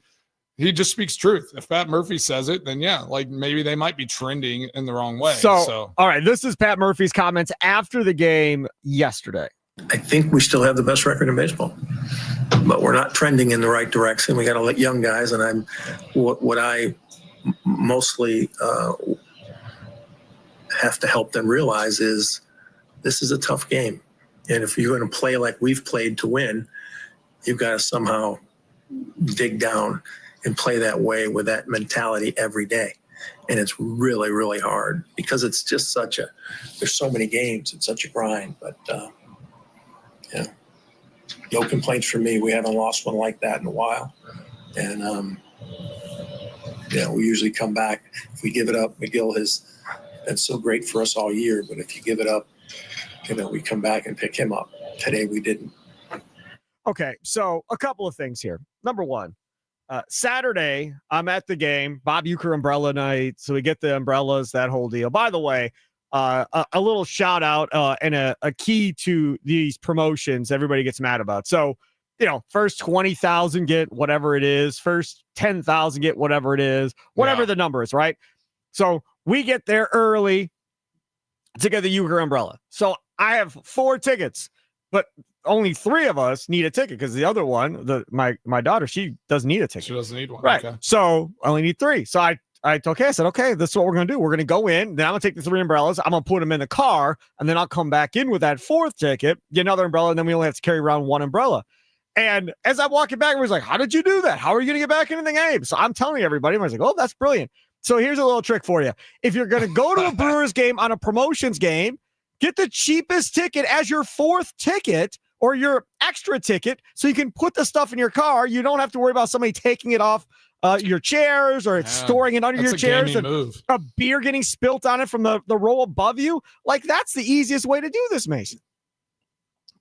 he just speaks truth. If Pat Murphy says it, then yeah, like maybe they might be trending in the wrong way. So all right, this is Pat Murphy's comments after the game yesterday. I think we still have the best record in baseball, but we're not trending in the right direction. We got to let young guys, and what I mostly have to help them realize is this is a tough game. And if you're going to play like we've played to win, you've got to somehow dig down and play that way with that mentality every day. And it's really, really hard because it's just there's so many games. It's such a grind, but yeah, no complaints from me. We haven't lost one like that in a while. And we usually come back. If we give it up, McGill has been so great for us all year, but if you give it up, we come back and pick him up. Today we didn't. Okay, so a couple of things here. Number one, Saturday, I'm at the game, Bob Uecker umbrella night. So we get the umbrellas, that whole deal. By the way, a little shout out and a key to these promotions everybody gets mad about. So, first 20,000 get whatever it is, first 10,000 get whatever it is, whatever the number is, right? So we get there early to get the Uecker umbrella. So I have 4 tickets, but only 3 of us need a ticket because the other one, my daughter, she doesn't need a ticket. She doesn't need one. Right. Okay. So I only need 3. So I said, okay, this is what we're going to do. We're going to go in. Then I'm going to take the 3 umbrellas. I'm going to put them in the car. And then I'll come back in with that 4th ticket, get another umbrella. And then we only have to carry around 1 umbrella. And as I'm walking back, everyone's like, how did you do that? How are you going to get back into the game? So I'm telling everybody, I was like, oh, that's brilliant. So here's a little trick for you. If you're going to go to a Brewers game on a promotions game, get the cheapest ticket as your 4th ticket or your extra ticket so you can put the stuff in your car. You don't have to worry about somebody taking it off your chairs or storing it under your chairs and a beer getting spilt on it from the row above you. Like, that's the easiest way to do this, Mason.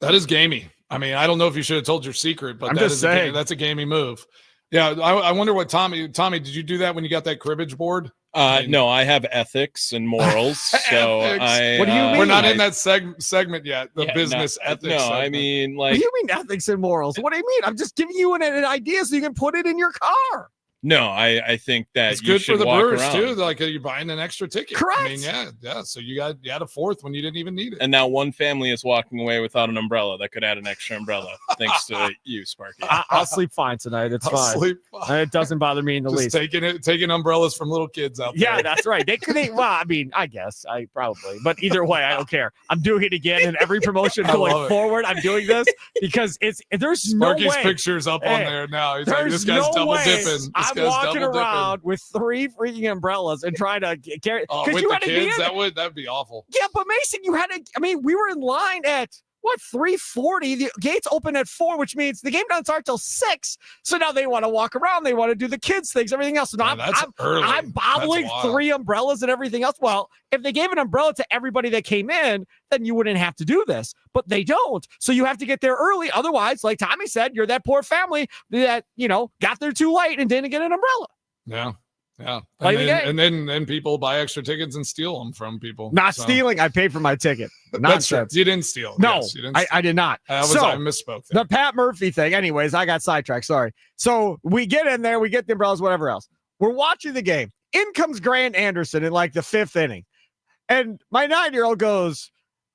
That is gamey. I mean, I don't know if you should have told your secret, but that's a gamey move. Yeah, I wonder what Tommy, did you do that when you got that cribbage board? No, I have ethics and morals. So what do you mean? We're not in that segment yet. The business ethics. No, segment. I mean, like. What do you mean ethics and morals? What do you mean? I'm just giving you an idea so you can put it in your car. No, I think that it's you good should for the walk Brewers around. too. Like you're buying an extra ticket. Correct. I mean, yeah. So you had a fourth when you didn't even need it. And now one family is walking away without an umbrella. That could add an extra umbrella, thanks to you, Sparky. I'll sleep fine tonight. It's I'll fine. sleep fine. It doesn't bother me in the Just least. taking umbrellas from little kids out there. Yeah, that's right. They could. Well, I mean, I guess I probably, but either way, I don't care. I'm doing it again, and every promotion I love going it. forward, I'm doing this because there's Sparky's no way. picture's up on there now. He's like, There's this guy's no double way dipping. This I'm guy's walking double around dipping. with 3 freaking umbrellas and trying to carry. Oh, Because with you the had to be kids, in. that'd be awful. Yeah, but Mason, you had to. I mean, we were in line at 3:40. The gates open at 4, which means the game doesn't start till 6. So now they want to walk around. They want to do the kids things, everything else. So now That's early. I'm bobbling That's wild. 3 umbrellas and everything else. Well, if they gave an umbrella to everybody that came in, then you wouldn't have to do this. But they don't. So you have to get there early. Otherwise, like Tommy said, you're that poor family that, got there too late and didn't get an umbrella. Yeah. Yeah. Play the game. And then people buy extra tickets and steal them from people. Not So, stealing. I paid for my ticket. That's true. Nonsense. You didn't steal. No, Yes, you didn't I did not. I So, misspoke there. the Pat Murphy thing. Anyways, I got sidetracked. Sorry. So we get in there, we get the umbrellas, whatever else. We're watching the game. In comes Grant Anderson in like the 5th inning. And my 9-year-old goes,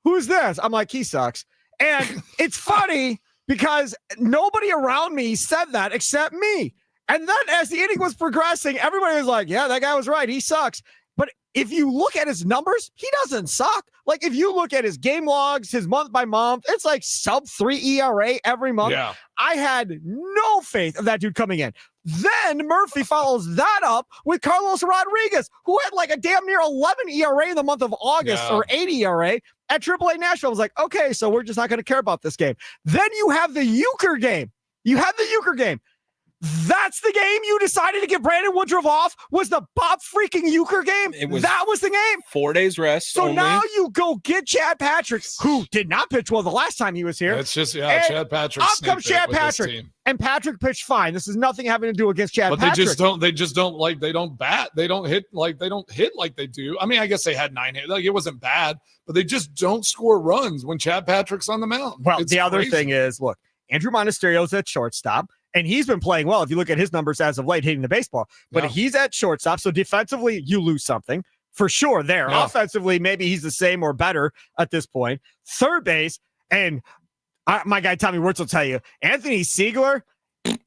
"Who's this?" I'm like, "He sucks." And it's funny because nobody around me said that except me. And then as the inning was progressing, everybody was like, "Yeah, that guy was right. He sucks." But if you look at his numbers, he doesn't suck. Like if you look at his game logs, his month by month, it's like sub 3 ERA every month. Yeah. I had no faith of that dude coming in. Then Murphy follows that up with Carlos Rodriguez, who had like a damn near 11 ERA in the month of August or 8 ERA at AAA Nashville. I was like, okay, so we're just not going to care about this game. Then you have the Euchre game. That's the game you decided to get Brandon Woodruff off, was the Bob freaking Euchre game? That was the game? 4 days rest So only. now you go get Chad Patrick, who did not pitch well the last time he was here. It's just, And Chad Patrick. Up comes Chad Patrick. And Patrick pitched fine. This is nothing having to do against Chad But Patrick. they just don't like, they don't bat. They don't hit like they do. I mean, I guess they had 9 hits. Like it wasn't bad, but they just don't score runs when Chad Patrick's on the mound. Well, It's the other crazy. thing is, look, Andrew Monasterio's at shortstop, and he's been playing well. If you look at his numbers as of late, hitting the baseball, but Yeah. he's at shortstop. So defensively, you lose something for sure there. Yeah. Offensively, maybe he's the same or better at this point. Third base, and my guy Tommy Wirtz will tell you, Anthony Siegler,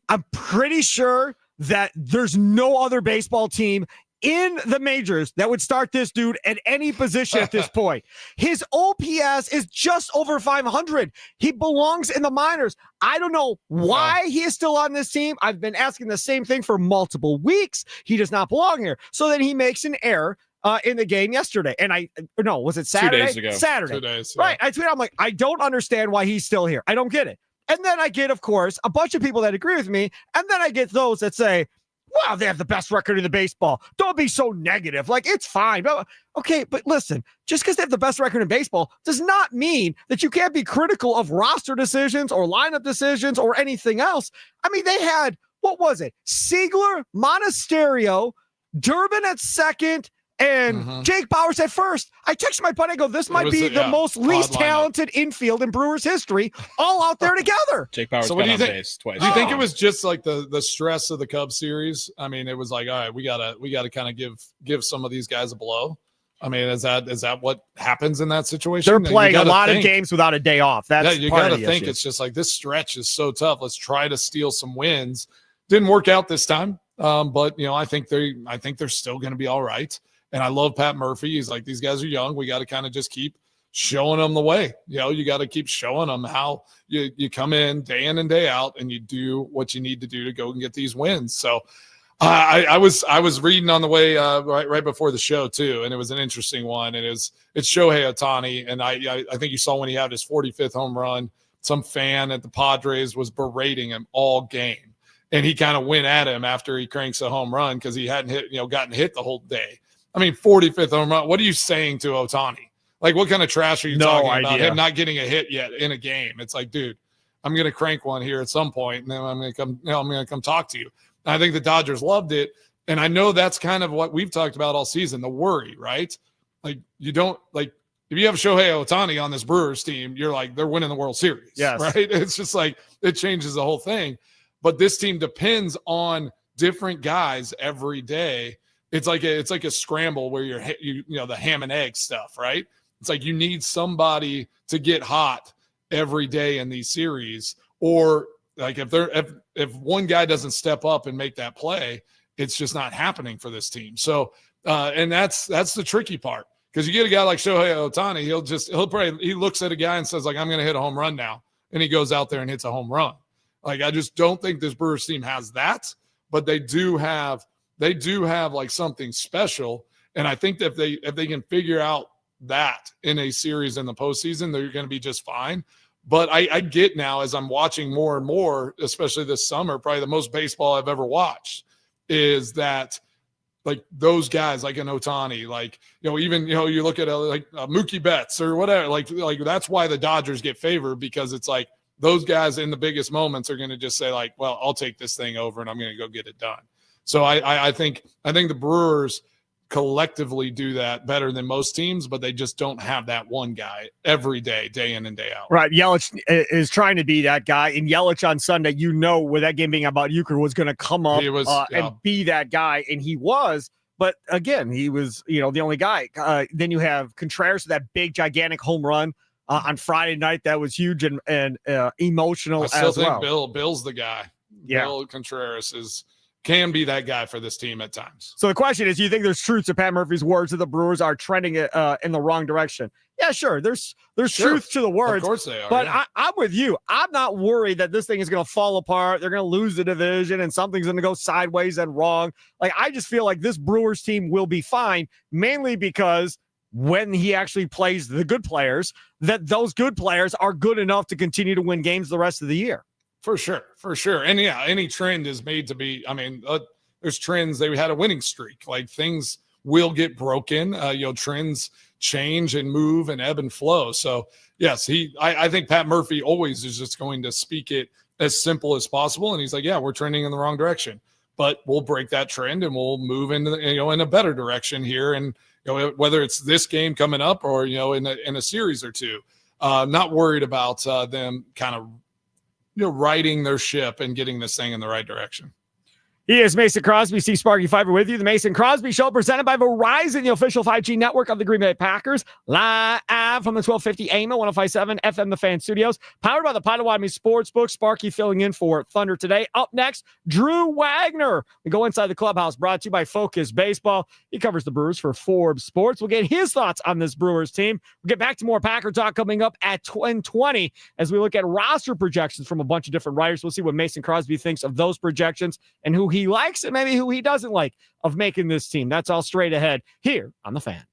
I'm pretty sure that there's no other baseball team in the majors that would start this dude at any position at this point. His OPS is just over 500. He belongs in the minors. I don't know why he is still on this team. I've been asking the same thing for multiple weeks. He does not belong here. So then he makes an error in the game yesterday. And was it Saturday? 2 days ago. Saturday. 2 days. Yeah. Right. I tweeted, I'm like, I don't understand why he's still here. I don't get it. And then I get, of course, a bunch of people that agree with me. And then I get those that say, wow, they have the best record in the baseball. Don't be so negative. Like, it's fine. Okay, but listen, just because they have the best record in baseball does not mean that you can't be critical of roster decisions or lineup decisions or anything else. I mean, they had, what was it? Siegler, Monasterio, Durbin at second, and Jake Bowers at first. I texted my buddy, I go, this might be the most least talented infield in Brewers history, all out there together. Jake Bowers So got what do you on think? base twice. Do you think it was just like the stress of the Cubs series? I mean, it was like, all right, we gotta kind of give some of these guys a blow. I mean, is that what happens in that situation? They're playing a lot think, of games without a day off. That's you part got of to the think issue. it's just like this stretch is so tough. Let's try to steal some wins. Didn't work out this time, but I think they're still going to be all right. And I love Pat Murphy. He's like, these guys are young. We got to kind of just keep showing them the way. You got to keep showing them how you come in and day out and you do what you need to do to go and get these wins. So I was reading on the way right before the show too, and it was an interesting one. And it's Shohei Ohtani, and I think you saw when he had his 45th home run, some fan at the Padres was berating him all game, and he kind of went at him after he cranks a home run because he hadn't gotten hit the whole day. I mean, 45th home run. What are you saying to Ohtani? Like, what kind of trash are you talking about? Him not getting a hit yet in a game? It's like, dude, I'm going to crank one here at some point, and then I'm going to come talk to you. And I think the Dodgers loved it, and I know that's kind of what we've talked about all season, the worry, right? Like, you don't like if you have Shohei Ohtani on this Brewers team, you're like, they're winning the World Series, yes, right? It's just like it changes the whole thing. But this team depends on different guys every day. It's like a scramble where you know, the ham and egg stuff, right? It's like you need somebody to get hot every day in these series, or like if one guy doesn't step up and make that play, it's just not happening for this team. So and that's the tricky part, because you get a guy like Shohei Ohtani, he looks at a guy and says, like, I'm going to hit a home run now, and he goes out there and hits a home run. Like, I just don't think this Brewers team has that, but they do have like something special. And I think that if they can figure out that in a series in the postseason, they're going to be just fine. But I get now, as I'm watching more and more, especially this summer, probably the most baseball I've ever watched, is that like those guys like an Ohtani, like, you know, even, you know, you look at Mookie Betts or whatever, like that's why the Dodgers get favored, because it's like those guys in the biggest moments are going to just say, like, well, I'll take this thing over and I'm going to go get it done. So I think the Brewers collectively do that better than most teams, but they just don't have that one guy every day, day in and day out. Right. Yelich is trying to be that guy. And Yelich on Sunday, you know, with that game being about Euchre, was going to come up and be that guy. And he was. But again, he was, you know, the only guy. Then you have Contreras, that big, gigantic home run on Friday night. That was huge and emotional as well. I still think Bill's the guy. Yeah. Bill Contreras can be that guy for this team at times. So the question is, do you think there's truth to Pat Murphy's words that the Brewers are trending in the wrong direction? Yeah, sure. There's truth to the words. Of course they are. But yeah. I'm with you. I'm not worried that this thing is going to fall apart. They're going to lose the division and something's going to go sideways and wrong. Like, I just feel like this Brewers team will be fine, mainly because when he actually plays the good players, that those good players are good enough to continue to win games the rest of the year. For sure. And yeah, any trend is made to be, I mean, there's trends. They had a winning streak. Like, things will get broken. You know, trends change and move and ebb and flow. So yes, I think Pat Murphy always is just going to speak it as simple as possible. And he's like, yeah, we're trending in the wrong direction, but we'll break that trend and we'll move into, you know, in a better direction here. And, you know, whether it's this game coming up or, you know, in a series or two, not worried about them kind of, you know, righting their ship and getting this thing in the right direction. He is Mason Crosby. See Sparky Fifer with you. The Mason Crosby Show, presented by Verizon, the official 5G network of the Green Bay Packers. Live from the 1250 AM at 105.7 FM, the Fan Studios. Powered by the Potawatomi Sportsbook. Sparky filling in for Thunder today. Up next, Drew Wagner. We go inside the clubhouse, brought to you by Focus Baseball. He covers the Brewers for Forbes Sports. We'll get his thoughts on this Brewers team. We'll get back to more Packer talk coming up at 10:20 as we look at roster projections from a bunch of different writers. We'll see what Mason Crosby thinks of those projections and who he likes and maybe who he doesn't like of making this team. That's all straight ahead here on The Fan.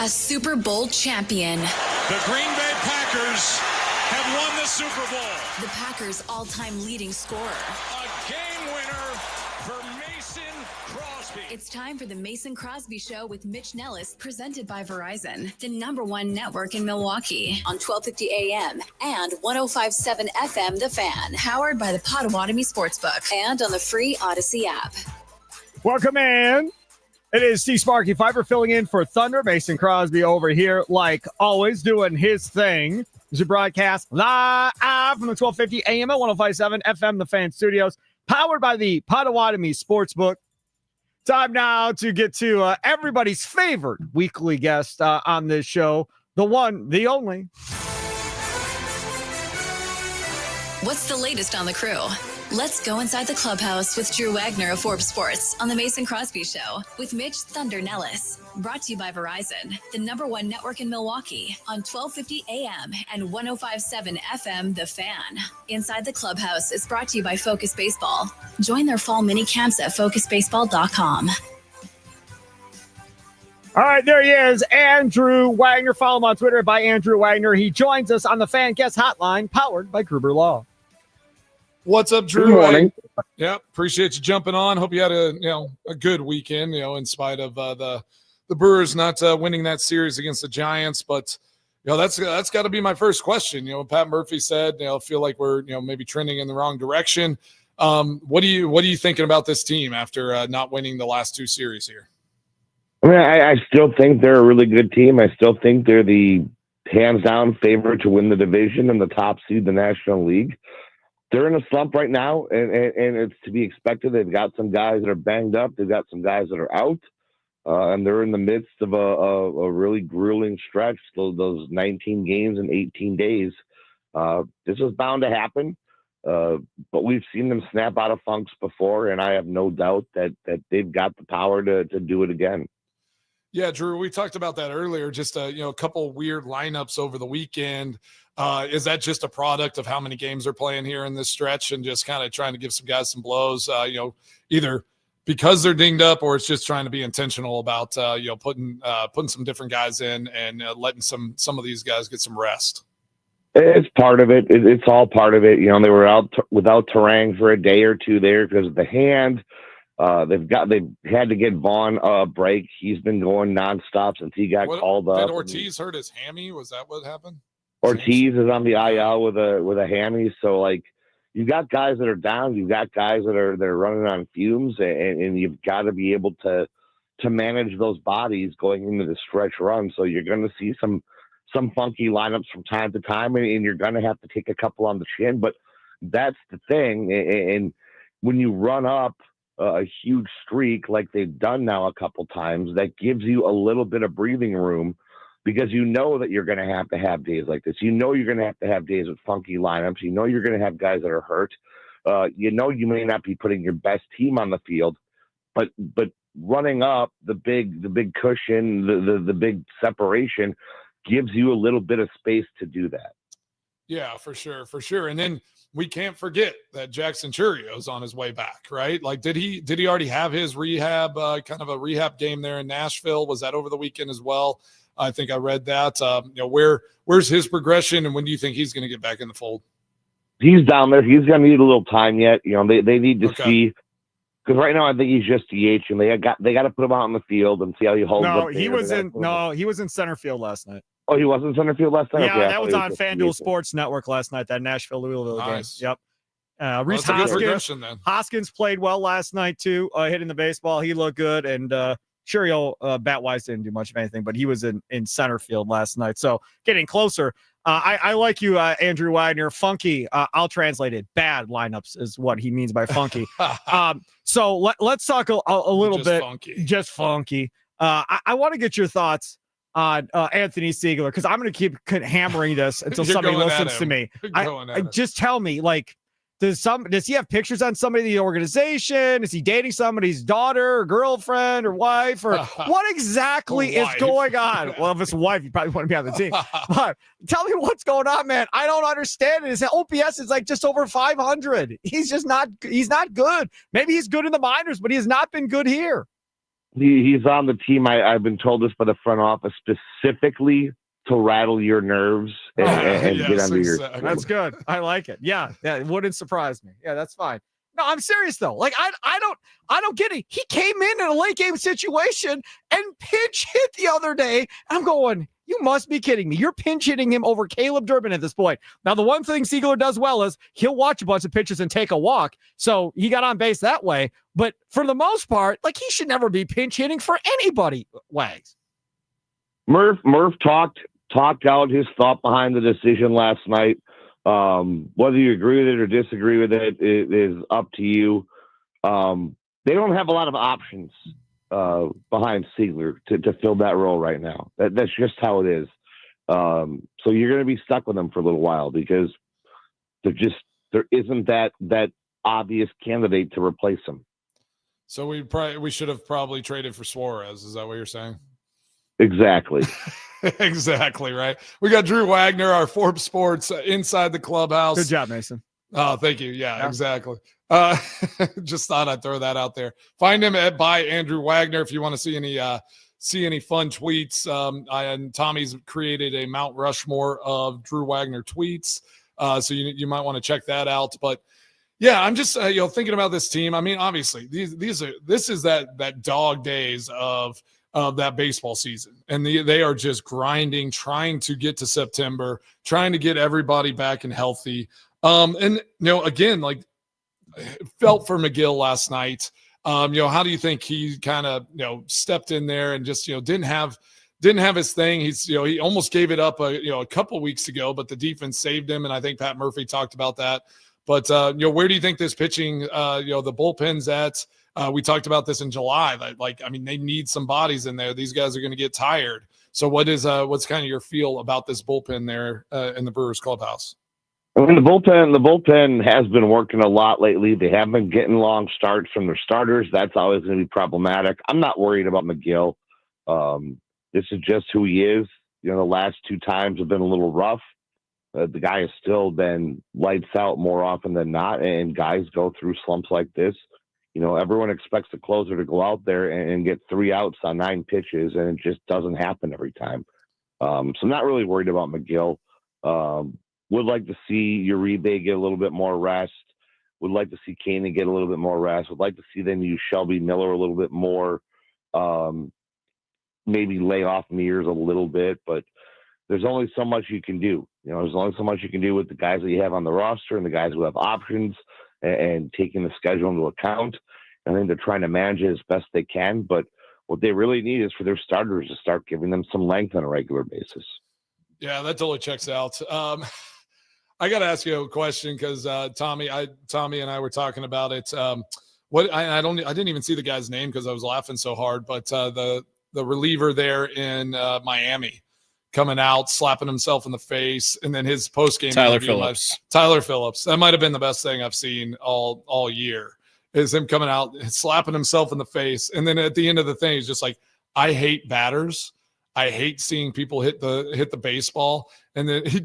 A Super Bowl champion. The Green Bay Packers have won the Super Bowl. The Packers' all-time leading scorer. A game winner for Mason Crosby. It's time for the Mason Crosby Show with Mitch Nellis, presented by Verizon, the #1 network in Milwaukee, on 1250 AM and 105.7 FM The Fan, powered by the Potawatomi Sportsbook, and on the free Odyssey app. Welcome in. It is Sparky Fifer filling in for Thunder. Mason Crosby over here, like always, doing his thing. This is a broadcast live from the 1250 AM at 105.7 FM The Fan Studios, powered by the Potawatomi Sportsbook. Time now to get to everybody's favorite weekly guest on this show, the one, the only. What's the latest on the crew? Let's go inside the clubhouse with Drew Wagner of Forbes Sports on the Mason Crosby Show with Mitch Thunder Nellis. Brought to you by Verizon, the #1 network in Milwaukee, on 1250 AM and 105.7 FM The Fan. Inside the clubhouse is brought to you by Focus Baseball. Join their fall mini camps at focusbaseball.com. All right, there he is, Andrew Wagner. Follow him on Twitter by Andrew Wagner. He joins us on the Fan Guest Hotline, powered by Gruber Law. What's up, Drew? Good morning. Yeah, appreciate you jumping on. Hope you had a good weekend. In spite of the Brewers not winning that series against the Giants, but that's got to be my first question. Pat Murphy said, feel like we're maybe trending in the wrong direction. What are you thinking about this team after not winning the last two series here? I mean, I still think they're a really good team. I still think they're the hands down favorite to win the division and the top seed in the National League. They're in a slump right now, and it's to be expected. They've got some guys that are banged up. They've got some guys that are out, and they're in the midst of a really grueling stretch, those 19 games in 18 days. This is bound to happen, but we've seen them snap out of funks before, and I have no doubt that they've got the power to do it again. Yeah, Drew, we talked about that earlier, just a couple weird lineups over the weekend. Is that just a product of how many games they're playing here in this stretch and just kind of trying to give some guys some blows, either because they're dinged up or it's just trying to be intentional about, putting some different guys in and letting some of these guys get some rest? It's part of it. It's all part of it. They were out without Terang for a day or two there because of the hand. They've had to get Vaughn a break. He's been going nonstop since he got called up. Did Ortiz hurt his hammy? Was that what happened? Ortiz is on the IL with a hammy. So you got guys that are down. You've got guys that are running on fumes, and you've got to be able to manage those bodies going into the stretch run. So you're going to see some funky lineups from time to time, and you're going to have to take a couple on the chin. But that's the thing. And when you run up a huge streak like they've done now a couple times, that gives you a little bit of breathing room because that you're going to have days like this. You're going to have days with funky lineups. You're going to have guys that are hurt. You may not be putting your best team on the field, but running up the big cushion, the big separation gives you a little bit of space to do that. Yeah, for sure. And then we can't forget that Jackson Churrio's on his way back, right? Did he already have his rehab, kind of a rehab game there in Nashville? Was that over the weekend as well? I think I read that. Where's his progression, and when do you think he's going to get back in the fold? He's down there. He's going to need a little time yet. They need to see, because right now I think he's just DH, and they got to put him out in the field and see how he holds up. He was in center field last night. Oh, he was in center field last night? Yeah, okay, that was on FanDuel Sports Network last night, that Nashville-Louisville game. Yep. Reese Hoskins played well last night, too, hitting the baseball. He looked good, and Churio, bat-wise, didn't do much of anything, but he was in center field last night. So getting closer. I like you, Andrew Wagner. Funky, I'll translate it. Bad lineups is what he means by funky. So let's talk a little bit. Just funky. I want to get your thoughts on Anthony Siegler, because I'm going to keep hammering this until somebody listens to me. Just tell me, does he have pictures on somebody in the organization? Is he dating somebody's daughter or girlfriend or wife? Or what exactly is going on? Well, if it's a wife, you probably want to be on the team. But tell me what's going on, man. I don't understand it. His OPS is just over 500. He's not good. Maybe he's good in the minors, but he has not been good here. He's on the team. I've been told this by the front office specifically to rattle your nerves and Yes, get under your exactly. That's good. I like it. Yeah, it wouldn't surprise me. Yeah, that's fine. No, I'm serious though. Like I don't get it. He came in a late game situation and pinch hit the other day. I'm going, you must be kidding me. You're pinch hitting him over Caleb Durbin at this point. Now, the one thing Siegler does well is he'll watch a bunch of pitches and take a walk. So he got on base that way. But for the most part, like he should never be pinch hitting for anybody, Wags. Murph talked out his thought behind the decision last night. Whether you agree with it or disagree with it is up to you. They don't have a lot of options behind Siegler to fill that role right now. That's just how it is. So you're going to be stuck with them for a little while because there isn't that obvious candidate to replace him. So we should have probably traded for Suarez. Is that what you're saying? Exactly. Exactly right. We got Drew Wagner, our Forbes Sports inside the clubhouse. Good job, Mason. Oh, thank you. Yeah. Exactly. Just thought I'd throw that out there. Find him by Andrew Wagner if you want to see any fun tweets. And Tommy's created a Mount Rushmore of Drew Wagner tweets, so you might want to check that out. But yeah, I'm just thinking about this team. I mean, obviously this is that dog days of that baseball season, and they are just grinding, trying to get to September, trying to get everybody back and healthy. And again, like felt for McGill last night. How do you think he kind of stepped in there and just didn't have his thing? He's he almost gave it up a couple weeks ago, but the defense saved him, and I think Pat Murphy talked about that. But where do you think this pitching the bullpen's at? We talked about this in July. They need some bodies in there. These guys are going to get tired. So what's kind of your feel about this bullpen there in the Brewers clubhouse? I mean, the bullpen has been working a lot lately. They have been getting long starts from their starters. That's always going to be problematic. I'm not worried about McGill. This is just who he is. The last two times have been a little rough. The guy has still been lights out more often than not, and guys go through slumps like this. Everyone expects the closer to go out there and get 3 outs on 9 pitches, and it just doesn't happen every time. So I'm not really worried about McGill. Would like to see Uribe get a little bit more rest. Would like to see Caney get a little bit more rest. Would like to see them use Shelby Miller a little bit more. Maybe lay off Mears a little bit, but there's only so much you can do. There's only so much you can do with the guys that you have on the roster and the guys who have options and taking the schedule into account. I think they're trying to manage it as best they can, but what they really need is for their starters to start giving them some length on a regular basis. Yeah, that totally checks out. I got to ask you a question because Tommy and I were talking about it. I didn't even see the guy's name because I was laughing so hard. But the reliever there in Miami coming out, slapping himself in the face, and then his post-game Tyler interview, Phillips. Tyler Phillips. That might have been the best thing I've seen all year. Is him coming out, slapping himself in the face, and then at the end of the thing, he's just like, "I hate batters. I hate seeing people hit the baseball." And then he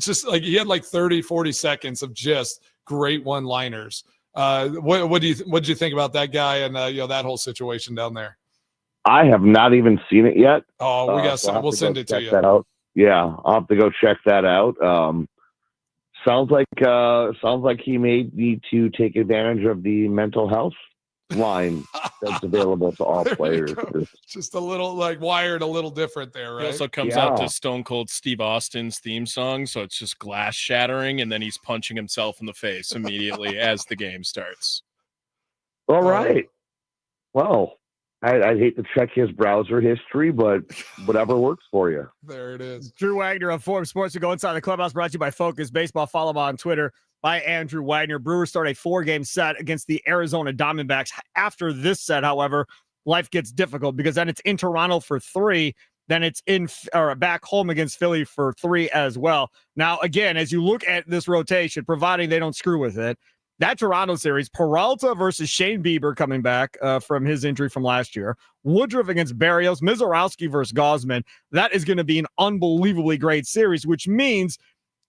had 30, 40 seconds of just great one-liners. What did you think about that guy and that whole situation down there? I have not even seen it yet. Oh, we'll send it to you. That out. Yeah, I'll have to go check that out. Sounds like he may need to take advantage of the mental health line that's available to all players. Just a little wired a little different there, right? He also comes out to Stone Cold Steve Austin's theme song, so it's just glass shattering, and then he's punching himself in the face immediately as the game starts. All right. Well, I'd hate to check his browser history, but whatever works for you. There it is. Drew Wagner of Forbes Sports to go inside the clubhouse, brought to you by Focus Baseball. Follow him on Twitter by Andrew Wagner. Brewers start a 4-game set against the Arizona Diamondbacks. After this set, however, life gets difficult because then it's in Toronto for 3. Then it's back home against Philly for 3 as well. Now, again, as you look at this rotation, providing they don't screw with it, that Toronto series, Peralta versus Shane Bieber coming back from his injury from last year, Woodruff against Barrios, Mizorowski versus Gosman, that is going to be an unbelievably great series, which means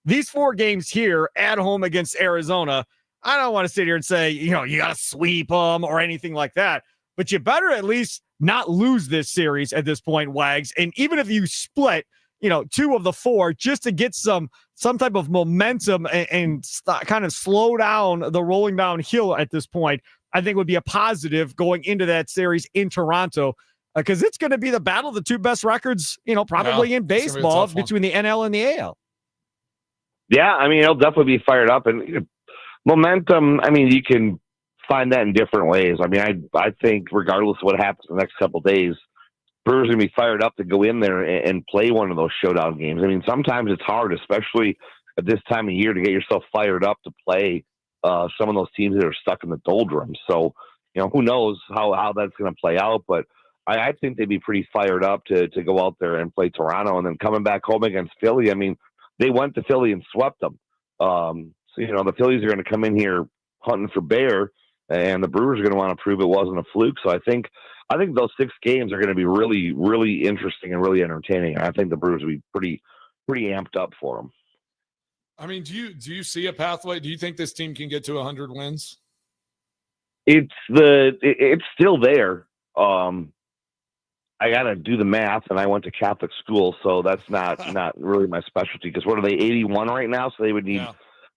these 4 games here at home against Arizona, I don't want to sit here and say, you got to sweep them or anything like that. but you better at least not lose this series at this point, Wags. And even if you split, 2 of the 4 just to get some type of momentum and kind of slow down the rolling downhill at this point, I think would be a positive going into that series in Toronto, because it's going to be the battle of the 2 best records, probably in baseball between the NL and the AL. Yeah, I mean, it'll definitely be fired up. And momentum, I mean, you can find that in different ways. I mean, I think regardless of what happens in the next couple of days, Brewers are going to be fired up to go in there and play one of those showdown games. I mean, sometimes it's hard, especially at this time of year, to get yourself fired up to play some of those teams that are stuck in the doldrums. So, who knows how that's going to play out. But I think they'd be pretty fired up to go out there and play Toronto. And then coming back home against Philly, I mean, they went to Philly and swept them. So, the Phillies are going to come in here hunting for bear, and the Brewers are going to want to prove it wasn't a fluke. So I think those 6 games are going to be really, really interesting and really entertaining. And I think the Brewers will be pretty amped up for them. I mean, do you see a pathway? Do you think this team can get to 100 wins? It's still there. I got to do the math, and I went to Catholic school, so that's not really my specialty. Because what are they, 81 right now? So they would need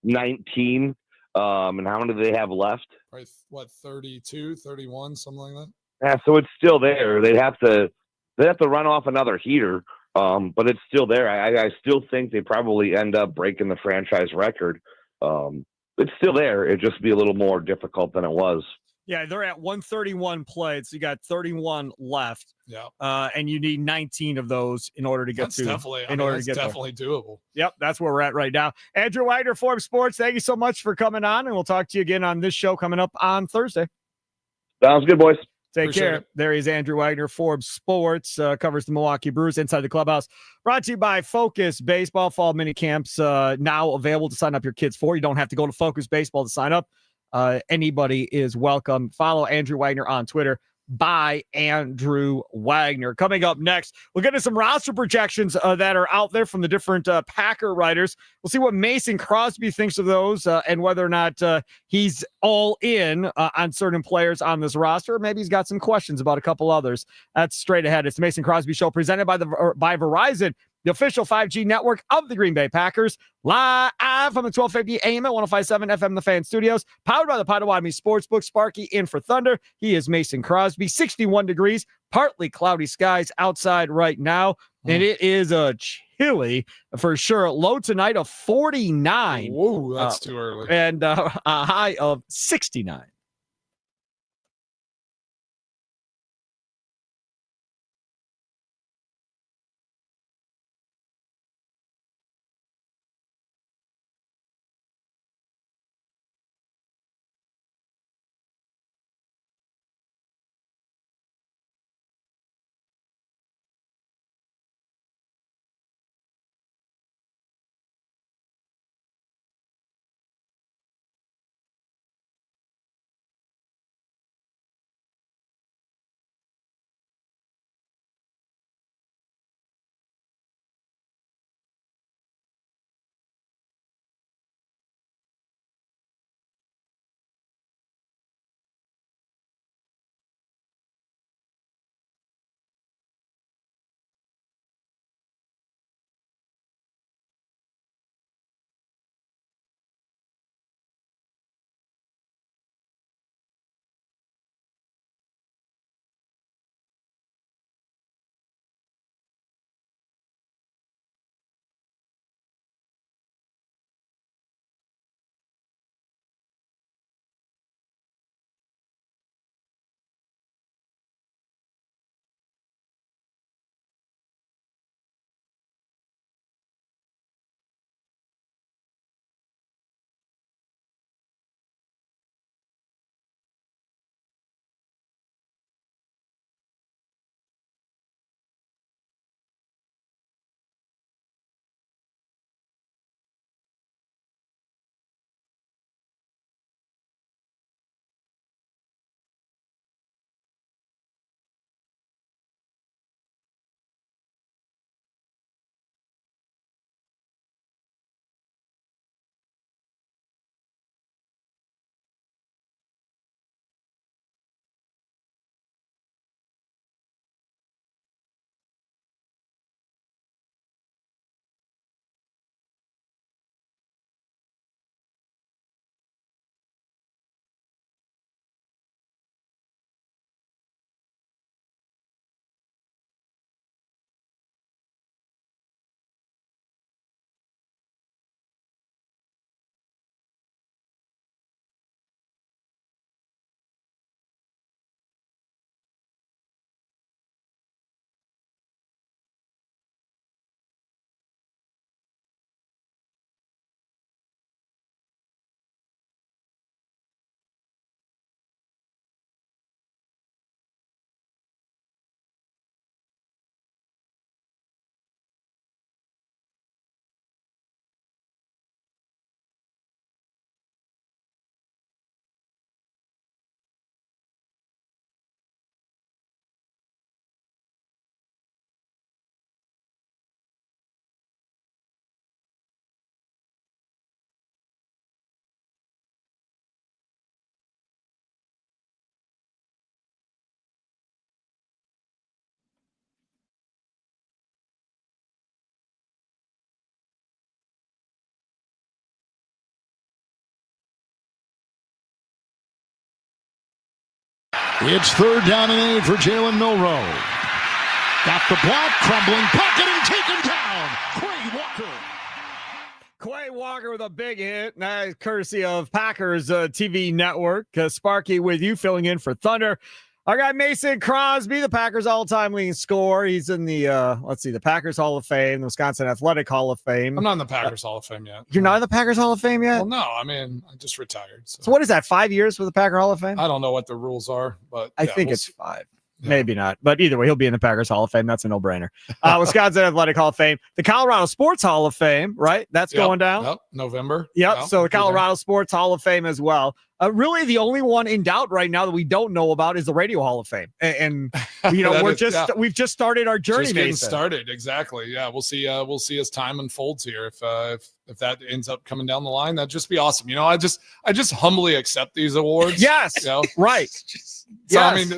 19. And how many do they have left? Probably, 32, 31, something like that. Yeah, so it's still there. They'd have to run off another heater, but it's still there. I still think they probably end up breaking the franchise record. It's still there. It'd just be a little more difficult than it was. Yeah, they're at 131 played, so you got 31 left. Yeah, and you need 19 of those in order to get that's definitely doable. Yep, that's where we're at right now. Andrew Wagner, Forbes Sports, thank you so much for coming on, and we'll talk to you again on this show coming up on Thursday. Sounds good, boys. Take care. There is Andrew Wagner, Forbes Sports, covers the Milwaukee Brewers inside the clubhouse. Brought to you by Focus Baseball. Fall mini camps now available to sign up your kids for. You don't have to go to Focus Baseball to sign up. Anybody is welcome. Follow Andrew Wagner on Twitter by Andrew Wagner. Coming up next, we'll get into some roster projections that are out there from the different Packer writers. We'll see what Mason Crosby thinks of those and whether or not he's all in on certain players on this roster. Maybe he's got some questions about a couple others. That's straight ahead. It's the Mason Crosby Show presented by Verizon, the official 5G network of the Green Bay Packers, live from the 1250 AM at 105.7 FM The Fan Studios, powered by the Potawatomi Sportsbook. Sparky in for Thunder. He is Mason Crosby. 61 degrees, partly cloudy skies outside right now, and it is a chilly for sure. Low tonight of 49. Whoa, that's too early. And a high of 69. It's 3rd down and 8 for Jalen Milroe. Got the block, crumbling pocket, and taken down. Quay Walker. Quay Walker with a big hit, nice courtesy of Packers TV network. Sparky with you, filling in for Thunder. Our guy Mason Crosby, the Packers all-time leading scorer. He's in the the Packers Hall of Fame, the Wisconsin Athletic Hall of Fame. I'm not in the Packers Hall of Fame yet. You're not in the Packers Hall of Fame yet? Well, no. I mean, I just retired. So what is that? 5 years for the Packer Hall of Fame? I don't know what the rules are, but I think it's 5. Yeah. Maybe not, but either way, he'll be in the Packers Hall of Fame. That's a no-brainer. Wisconsin Athletic Hall of Fame, the Colorado Sports Hall of Fame, right? That's going down. Yep, November. Yep. So the Colorado Sports Hall of Fame as well. Really, the only one in doubt right now that we don't know about is the Radio Hall of Fame, and you know we've just started our journey. Just getting started, exactly. Yeah, we'll see. We'll see as time unfolds here. If that ends up coming down the line, that'd just be awesome. You know, I just humbly accept these awards. Yes. You know? Right. Tommy's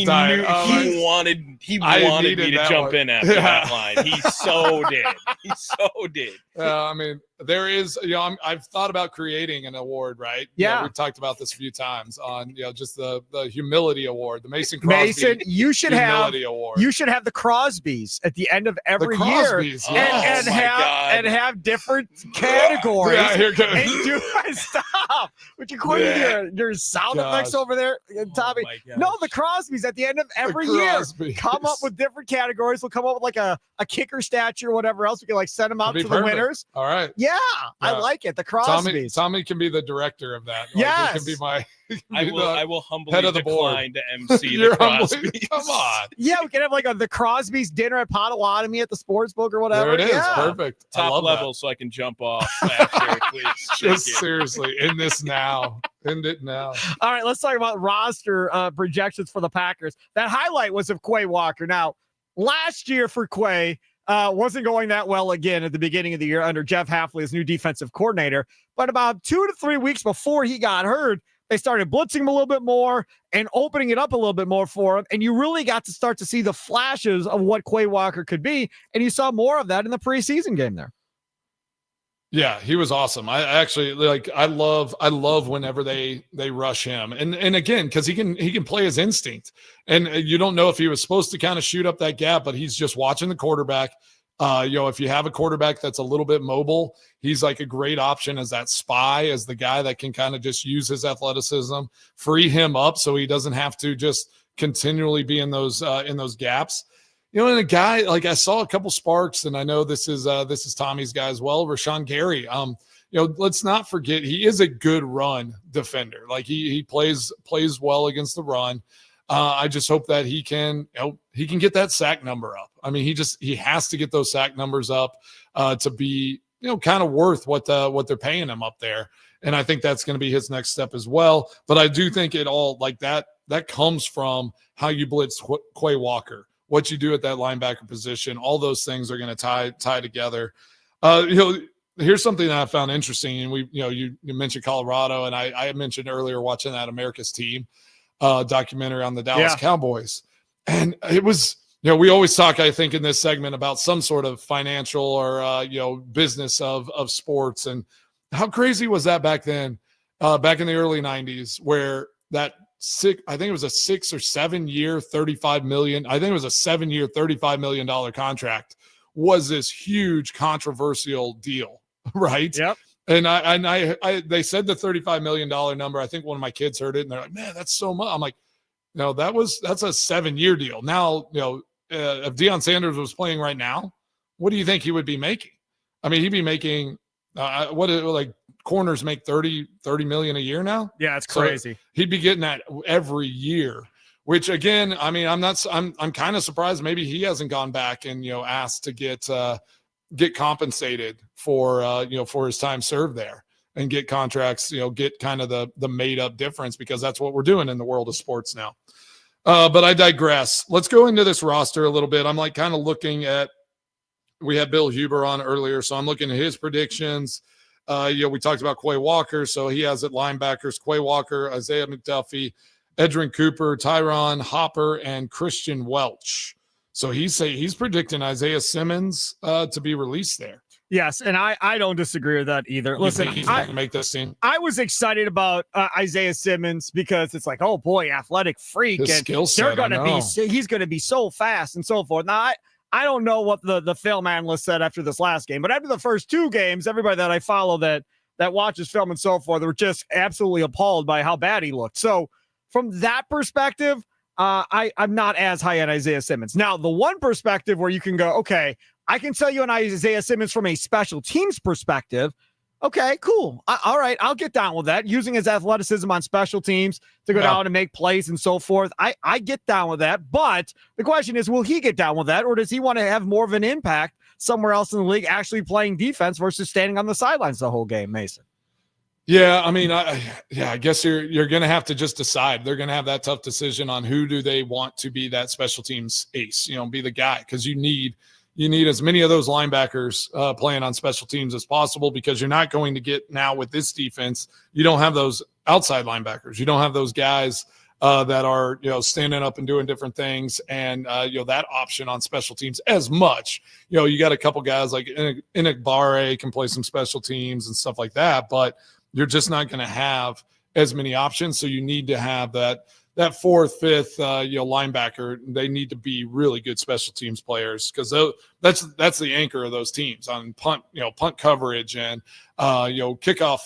dying. He wanted me to jump in after that line. He so did. He so did. I mean, there is, you know, I've thought about creating an award, right? Yeah. You know, we've talked about this a few times on, you know, just the humility award, the Mason Crosby you should have award. You should have the Crosbys at the end of every year and have different categories. Yeah, here goes. And stop. Would you quit your sound effects over there, Tommy? No, the Crosbys at the end of every year come up with different categories. We'll come up with like a kicker statue or whatever else. We can like send them out to the winners. All right. Yeah, I like it. The Crosbys. Tommy can be the director of that. Yes. He can be my. I will humbly head of the decline to MC the Crosbys. Come on. Yeah, we can have like the Crosbys dinner at Potawatomi at the sports book or whatever. There it is. Yeah. Perfect. Top level, so I can jump off after, please. Just seriously, end this now. End it now. All right, let's talk about roster projections for the Packers. That highlight was of Quay Walker. Now, last year for Quay, wasn't going that well again at the beginning of the year under Jeff Hafley as new defensive coordinator. But about 2 to 3 weeks before he got hurt, they started blitzing him a little bit more and opening it up a little bit more for him. And you really got to start to see the flashes of what Quay Walker could be. And you saw more of that in the preseason game there. Yeah, he was awesome. I actually I love whenever they rush him. And again, because he can play his instinct. And you don't know if he was supposed to kind of shoot up that gap, but he's just watching the quarterback. You know, if you have a quarterback that's a little bit mobile, he's like a great option as that spy, as the guy that can kind of just use his athleticism, free him up so he doesn't have to just continually be in those gaps. You know, and a guy like I saw a couple sparks, and I know this is Tommy's guy as well, Rashawn Gary. You know, let's not forget he is a good run defender. Like he plays well against the run. I just hope that he can get that sack number up. I mean, he has to get those sack numbers up to be, you know, kind of worth what they're paying him up there. And I think that's going to be his next step as well. But I do think it all like that comes from how you blitz Quay Walker, what you do at that linebacker position. All those things are going to tie together. You know, here's something that I found interesting. And you mentioned Colorado, and I mentioned earlier watching that America's Team documentary on the Dallas Cowboys. And it was, you know, we always talk, I think, in this segment about some sort of financial or, you know, business of sports. And how crazy was that back then, back in the early 90s, where that I think it was a 6 or 7 year, $35 million. I think it was a 7 year, $35 million contract was this huge controversial deal. Right. Yep. And they said the $35 million number. I think one of my kids heard it and they're like, man, that's so much. I'm like, no, that's a 7 year deal. Now, you know, if Deion Sanders was playing right now, what do you think he would be making? I mean, he'd be making corners make 30 million a year now. Yeah, it's crazy. So he'd be getting that every year, which again, I mean, I'm kind of surprised maybe he hasn't gone back and, you know, asked to get compensated for, you know, for his time served there and get contracts, you know, get kind of the made up difference, because that's what we're doing in the world of sports now. But I digress. Let's go into this roster a little bit. I'm like kind of looking at, we had Bill Huber on earlier, so I'm looking at his predictions. You know, we talked about Quay Walker, so he has at linebackers Quay Walker, Isaiah McDuffie, Edrin Cooper, Tyron Hopper, and Christian Welch. So he's predicting Isaiah Simmons to be released there. Yes, and I don't disagree with that either. Listen, he's not gonna make this team. I was excited about Isaiah Simmons because it's like, oh boy, athletic freak, His and skill set, he's going to be so fast and so forth. Now, I don't know what the film analyst said after this last game, but after the first two games, everybody that I follow that watches film and so forth, they were just absolutely appalled by how bad he looked. So from that perspective, I'm not as high on Isaiah Simmons. Now, the one perspective where you can go, okay, I can tell you on Isaiah Simmons from a special teams perspective. Okay, cool. All right, I'll get down with that. Using his athleticism on special teams to go down and make plays and so forth. I get down with that. But the question is, will he get down with that, or does he want to have more of an impact somewhere else in the league, actually playing defense versus standing on the sidelines the whole game, Mason? Yeah, I mean, I guess you're going to have to just decide. They're going to have that tough decision on who do they want to be that special teams ace, be the guy, because you need as many of those linebackers playing on special teams as possible, because you're not going to get now with this defense. You don't have those outside linebackers. You don't have those guys that are, standing up and doing different things. And, that option on special teams as much, you got a couple guys like Inikbare can play some special teams and stuff like that, but you're just not going to have as many options. So you need to have that fourth, fifth, linebacker. They need to be really good special teams players, because that's the anchor of those teams on punt coverage and kickoff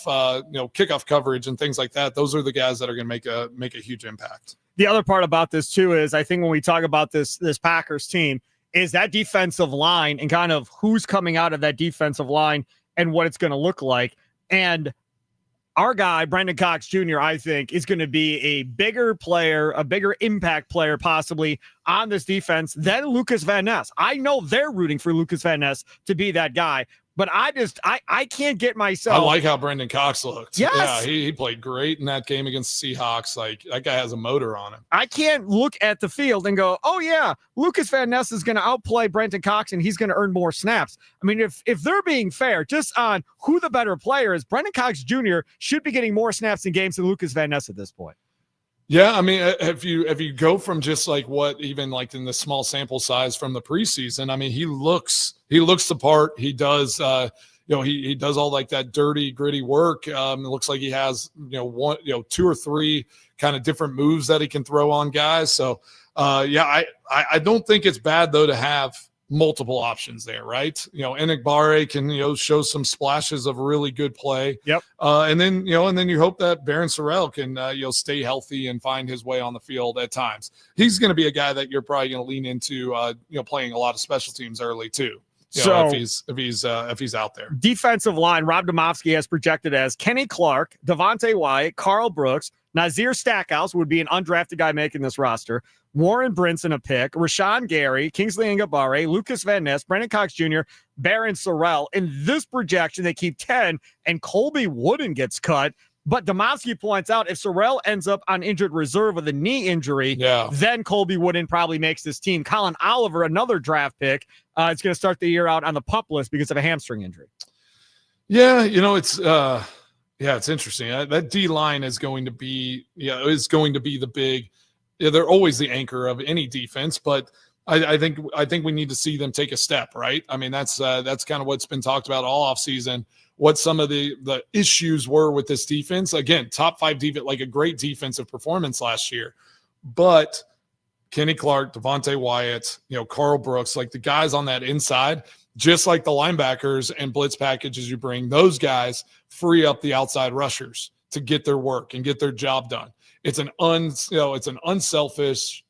coverage and things like that. Those are the guys that are going to make a huge impact. The other part about this too is, I think when we talk about this Packers team, is that defensive line and kind of who's coming out of that defensive line and what it's going to look like. And our guy, Brendan Cox Jr., I think, is going to be a bigger player, a bigger impact player possibly on this defense than Lucas Van Ness. I know they're rooting for Lucas Van Ness to be that guy, but I can't get myself. I like how Brendan Cox looked. Yes. Yeah, he played great in that game against the Seahawks. Like, that guy has a motor on him. I can't look at the field and go, oh yeah, Lucas Van Ness is going to outplay Brendan Cox and he's going to earn more snaps. I mean, if they're being fair, just on who the better player is, Brendan Cox Jr. should be getting more snaps in games than Lucas Van Ness at this point. Yeah, I mean, if you go from just like what even like in the small sample size from the preseason, I mean, he looks the part. He does, he does all like that dirty, gritty work. It looks like he has, two or three kind of different moves that he can throw on guys. So, I don't think it's bad though to have multiple options there, right? Inikbare can, show some splashes of really good play. Yep. And then you hope that Barron Sorrell can, stay healthy and find his way on the field at times. He's going to be a guy that you're probably going to lean into, playing a lot of special teams early too. So if he's out there. Defensive line, Rob Domofsky has projected as Kenny Clark, Devontae Wyatt, Carl Brooks, Nazir Stackhouse would be an undrafted guy making this roster, Warren Brinson a pick, Rashawn Gary, Kingsley Enagbare, Lucas Van Ness, Brendan Cox Jr., Barron Sorrell. In this projection, they keep 10, and Colby Wooden gets cut. But Domofsky points out if Sorrell ends up on injured reserve with a knee injury, then Colby Wooden probably makes this team. Colin Oliver, another draft pick, is going to start the year out on the PUP list because of a hamstring injury. Yeah, it's interesting. That D line is going to be the big. Yeah, they're always the anchor of any defense, but I think we need to see them take a step, right? I mean, that's kind of what's been talked about all offseason. What some of the issues were with this defense. Again, top 5 defense, like a great defensive performance last year, but Kenny Clark, Devontae Wyatt, Carl Brooks, like the guys on that inside, just like the linebackers and blitz packages you bring, those guys free up the outside rushers to get their work and get their job done. It's an unselfish,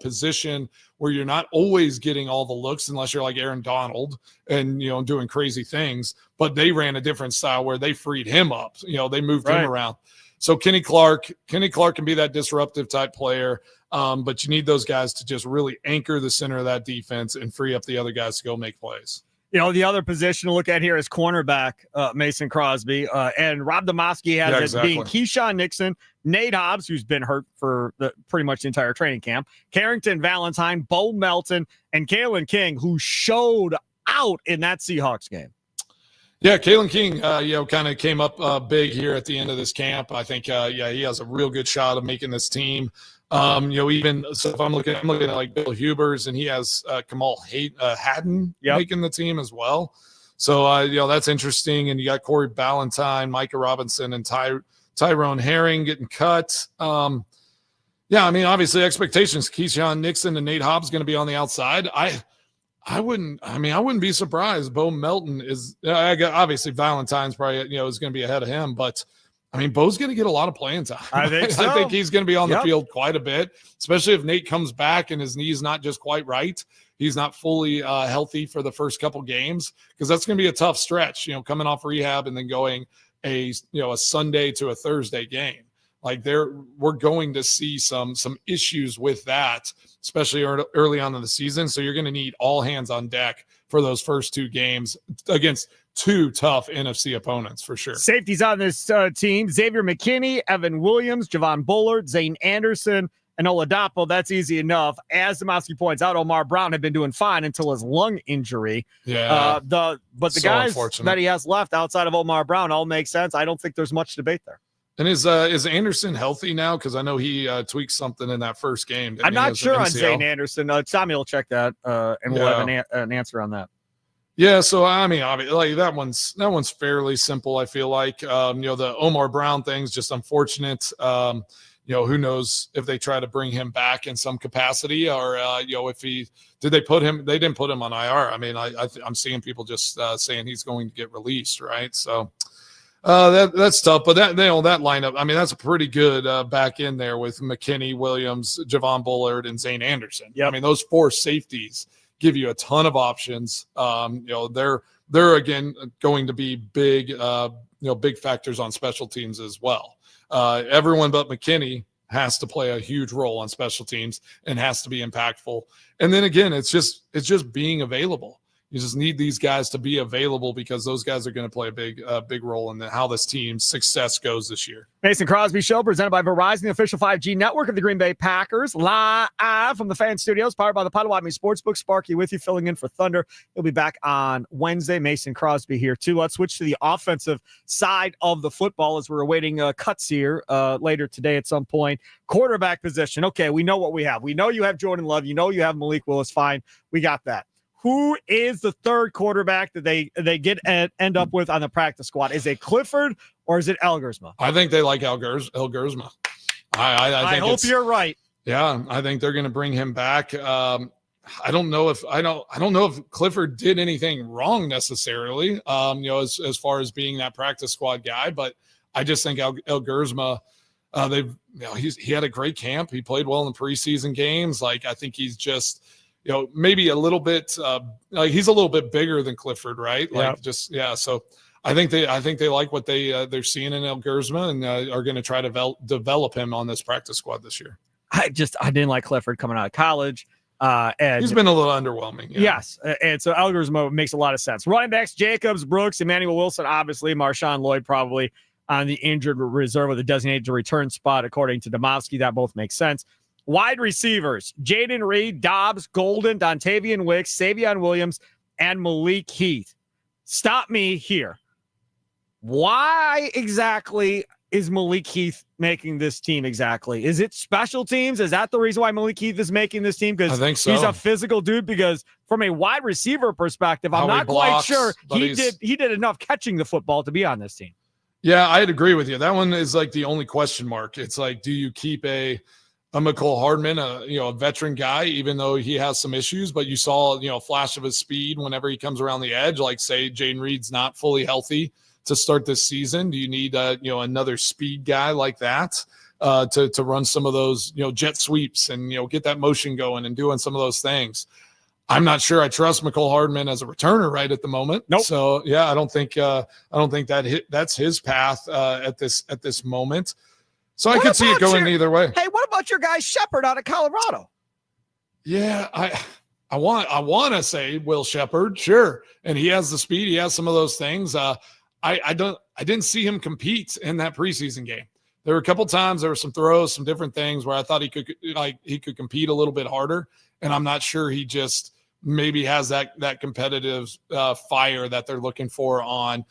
position where you're not always getting all the looks unless you're like Aaron Donald and, doing crazy things, but they ran a different style where they freed him up. They moved him around. So Kenny Clark can be that disruptive type player. But you need those guys to just really anchor the center of that defense and free up the other guys to go make plays. The other position to look at here is cornerback, Mason Crosby. And Rob Domofsky has it being Keyshawn Nixon, Nate Hobbs, who's been hurt for pretty much the entire training camp, Carrington Valentine, Bo Melton, and Kalen King, who showed out in that Seahawks game. Yeah, Kalen King, kind of came up big here at the end of this camp. I think, he has a real good shot of making this team. Even so, if I'm looking at like Bill Hubers, and he has Kamal Haddon making the team as well. So, that's interesting. And you got Corey Ballantyne, Micah Robinson, and Tyrone Herring getting cut. Obviously expectations. Keyshawn Nixon and Nate Hobbs going to be on the outside. I wouldn't be surprised. Bo Melton is obviously Valentine's probably, is going to be ahead of him, but Bo's going to get a lot of playing time. I think so. I think he's going to be on the field quite a bit, especially if Nate comes back and his knee's not just quite right. He's not fully healthy for the first couple games, because that's going to be a tough stretch, coming off rehab and then going a Sunday to a Thursday game. Like we're going to see some issues with that, especially early on in the season. So you're going to need all hands on deck for those first two games against two tough NFC opponents for sure. Safeties on this team: Xavier McKinney, Evan Williams, Javon Bullard, Zane Anderson, and Oladapo. That's easy enough. As Demowski points out, Omar Brown had been doing fine until his lung injury. Yeah. The guys that he has left outside of Omar Brown all make sense. I don't think there's much debate there. And is Anderson healthy now? Because I know he tweaked something in that first game. I'm not sure on Zane Anderson. Tommy will check that, and we'll have an answer on that. Yeah, so obviously, that one's fairly simple. I feel like the Omar Brown thing's just unfortunate. Who knows if they try to bring him back in some capacity, or if they didn't put him on IR. I'm seeing people just saying he's going to get released, right? So. That's tough, but that lineup, that's a pretty good back in there with McKinney, Williams, Javon Bullard, and Zane Anderson. Yeah, those four safeties give you a ton of options. They're again going to be big factors on special teams as well. Everyone but McKinney has to play a huge role on special teams and has to be impactful. And then again, it's just being available. You just need these guys to be available, because those guys are going to play a big role in how this team's success goes this year. Mason Crosby Show, presented by Verizon, the official 5G network of the Green Bay Packers, live from the Fan Studios, powered by the Potawatomi Sportsbook. Sparky with you, filling in for Thunder. He'll be back on Wednesday. Mason Crosby here too. Let's switch to the offensive side of the football as we're awaiting cuts here later today at some point. Quarterback position. Okay, we know what we have. We know you have Jordan Love. You know you have Malik Willis. Fine, we got that. Who is the third quarterback that they end up with on the practice squad? Is it Clifford or is it Elgersma? I think they like Elgersma. I hope you're right. Yeah, I think they're going to bring him back. I don't know if Clifford did anything wrong necessarily. As far as being that practice squad guy, but I just think Elgersma. He had a great camp. He played well in the preseason games. I think he's just. Maybe a little bit he's a little bit bigger than Clifford, right? So I think they like what they're seeing in Elgersma and are going to try to develop him on this practice squad this year. I didn't like Clifford coming out of college. And he's been a little underwhelming. Yeah. Yes. And so Elgersma makes a lot of sense. Running backs, Jacobs, Brooks, Emmanuel Wilson, obviously, Marshawn Lloyd probably on the injured reserve with a designated to return spot, according to Demowski. That both makes sense. Wide receivers, Jaden Reed, Dobbs, Golden, Dontavian Wicks, Savion Williams, and Malik Heath. Stop me here. Why exactly is Malik Heath making this team exactly? Is it special teams? Is that the reason why Malik Heath is making this team? Because I think so. He's a physical dude. Because from a wide receiver perspective, I'm not quite sure he did enough catching the football to be on this team. Yeah, I'd agree with you. That one is the only question mark. It's do you keep a McCole Hardman, a veteran guy, even though he has some issues, but you saw, a flash of his speed whenever he comes around the edge, say Jaden Reed's not fully healthy to start this season. Do you need, another speed guy like that to run some of those, jet sweeps and, get that motion going and doing some of those things? I'm not sure I trust McCole Hardman as a returner right at the moment. Nope. So yeah, I don't think that's his path at this moment. So I could see it going either way. Hey, what about your guy Shepard out of Colorado? Yeah, I want to say Will Shepard, sure, and he has the speed. He has some of those things. I didn't see him compete in that preseason game. There were a couple times there were some throws, some different things where I thought he could compete a little bit harder, and I'm not sure he just maybe has that competitive fire that they're looking for on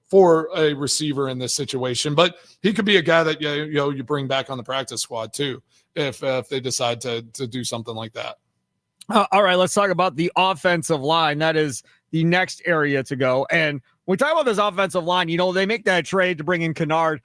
for a receiver in this situation. But he could be a guy that you bring back on the practice squad too if they decide to do something like that. All right, let's talk about the offensive line. That is the next area to go. And when we talk about this offensive line, they make that trade to bring in Kennard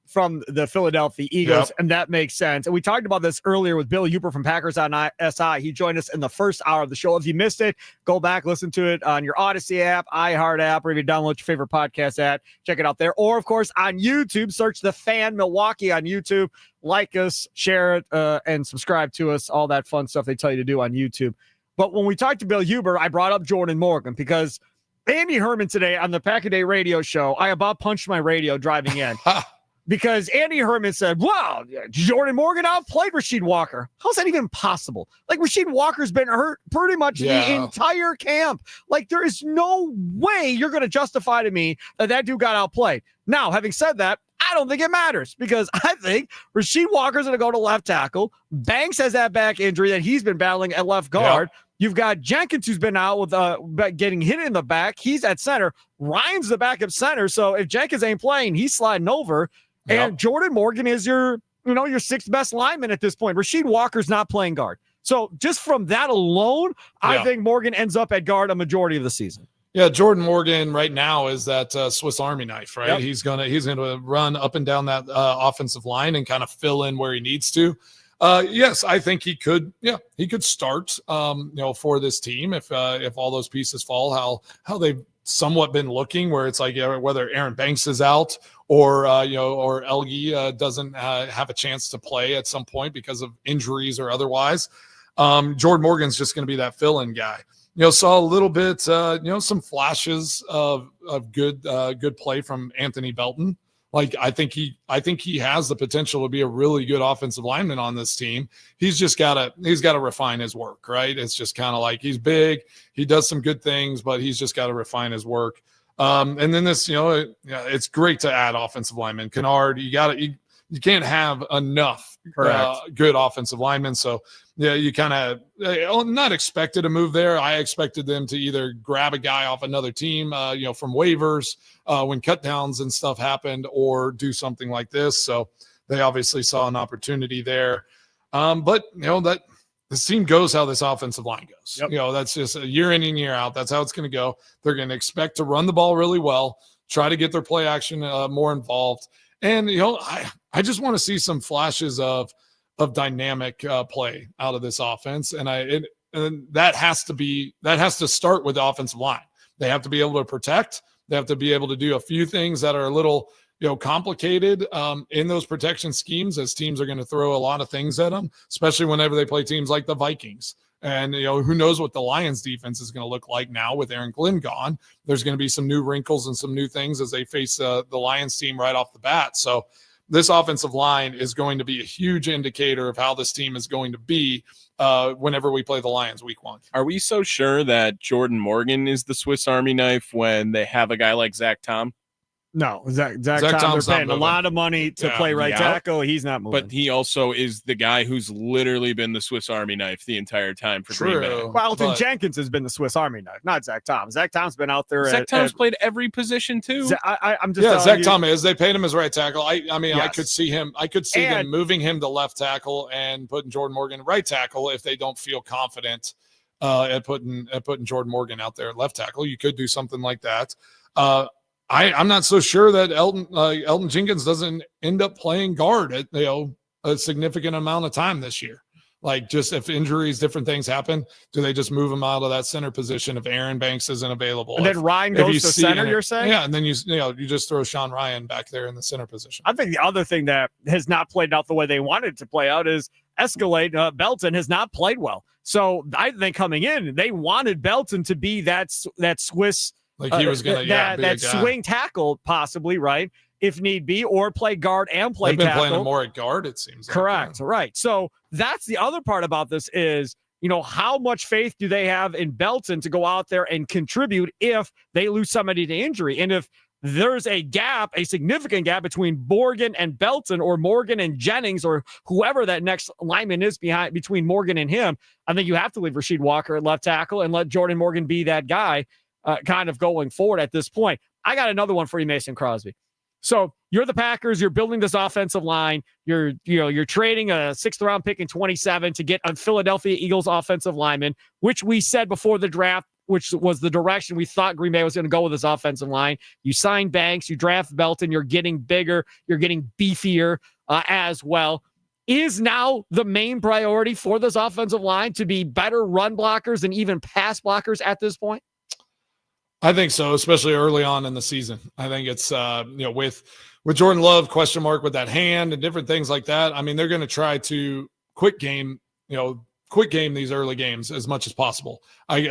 from the Philadelphia Eagles, and that makes sense. And we talked about this earlier with Bill Huber from Packers on SI. He joined us in the first hour of the show. If you missed it, go back, listen to it on your Odyssey app, iHeart app, or if you download your favorite podcast app, check it out there. Or, of course, on YouTube, search The Fan Milwaukee on YouTube. Like us, share it, and subscribe to us, all that fun stuff they tell you to do on YouTube. But when we talked to Bill Huber, I brought up Jordan Morgan because Andy Herman today on the Pack a Day radio show, I about punched my radio driving in. Because Andy Herman said, wow, Jordan Morgan outplayed Rasheed Walker. How's that even possible? Like, Rasheed Walker's been hurt pretty much the entire camp. Like, there is no way you're going to justify to me that dude got outplayed. Now, having said that, I don't think it matters because I think Rasheed Walker's going to go to left tackle. Banks has that back injury that he's been battling at left guard. You've got Jenkins, who's been out with getting hit in the back. He's at center. Ryan's the backup center. So if Jenkins ain't playing, he's sliding over. And Jordan Morgan is your sixth best lineman at this point. Rasheed Walker's not playing guard. So just from that alone, I think Morgan ends up at guard a majority of the season. Yeah, Jordan Morgan right now is that Swiss Army knife, right? He's gonna run up and down that offensive line and kind of fill in where he needs to. Yes, I think he could. Yeah, he could start. For this team if all those pieces fall, how they've somewhat been looking, where it's like whether Aaron Banks is out or Elgie doesn't have a chance to play at some point because of injuries or otherwise. Jordan Morgan's just going to be that fill-in guy. Saw a little bit, some flashes of good play from Anthony Belton. Like, I think he has the potential to be a really good offensive lineman on this team. He's got to refine his work, right? It's just kind of like he's big, he does some good things, but he's just got to refine his work. And then this, it's great to add offensive linemen. Kennard, you can't have enough good offensive linemen. So yeah, you kind of not expected a move there. I expected them to either grab a guy off another team, from waivers when cut downs and stuff happened, or do something like this. So they obviously saw an opportunity there. But that this team goes how this offensive line goes. That's just a year in and year out. That's how it's going to go. They're going to expect to run the ball really well, try to get their play action more involved. And, I just want to see some flashes of dynamic play out of this offense. And that has to start with the offensive line. They have to be able to protect. They have to be able to do a few things that are a little, complicated in those protection schemes, as teams are going to throw a lot of things at them, especially whenever they play teams like the Vikings. And, who knows what the Lions defense is going to look like now with Aaron Glenn gone. There's going to be some new wrinkles and some new things as they face the Lions team right off the bat. So this offensive line is going to be a huge indicator of how this team is going to be whenever we play the Lions week 1. Are we so sure that Jordan Morgan is the Swiss Army knife when they have a guy like Zach Tom? No, Zach Tom's they're paying a lot of money to play right tackle. He's not moving. But he also is the guy who's literally been the Swiss Army knife the entire time for Green Bay. Carlton Jenkins has been the Swiss Army knife, not Zach Tom. Zach Tom's been out there. Zach Tom's played every position too. Zach Tom is. They paid him as right tackle. I could see him. I could see them moving him to left tackle and putting Jordan Morgan right tackle if they don't feel confident at putting Jordan Morgan out there at left tackle. You could do something like that. I'm not so sure that Elton Jenkins doesn't end up playing guard at a significant amount of time this year. Like, just if injuries, different things happen, do they just move him out of that center position if Aaron Banks isn't available? And then Ryan goes to center, you're saying? Yeah, and then you just throw Sean Ryan back there in the center position. I think the other thing that has not played out the way they wanted to play out is Escalade. Belton has not played well. So I think coming in, they wanted Belton to be that Swiss. Like he was going to that swing tackle, possibly, right? If need be, or play guard and play tackle. They've been playing him more at guard, it seems. Correct, right. So that's the other part about this is, how much faith do they have in Belton to go out there and contribute if they lose somebody to injury? And if there's a gap, a significant gap between Morgan and Belton, or Morgan and Jennings, or whoever that next lineman is between Morgan and him, I think you have to leave Rasheed Walker at left tackle and let Jordan Morgan be that guy. Kind of going forward at this point. I got another one for you, Mason Crosby. So you're the Packers. You're building this offensive line. You're trading a 6th round pick in 27 to get a Philadelphia Eagles offensive lineman, which we said before the draft which was the direction we thought Green Bay was going to go with this offensive line. You sign Banks, you draft Belton, you're getting bigger, you're getting beefier as well. Is now the main priority for this offensive line to be better run blockers and even pass blockers at this point? I think so, especially early on in the season. I think it's with Jordan Love question mark with that hand and different things like that. I mean, they're going to try to quick game these early games as much as possible. I'm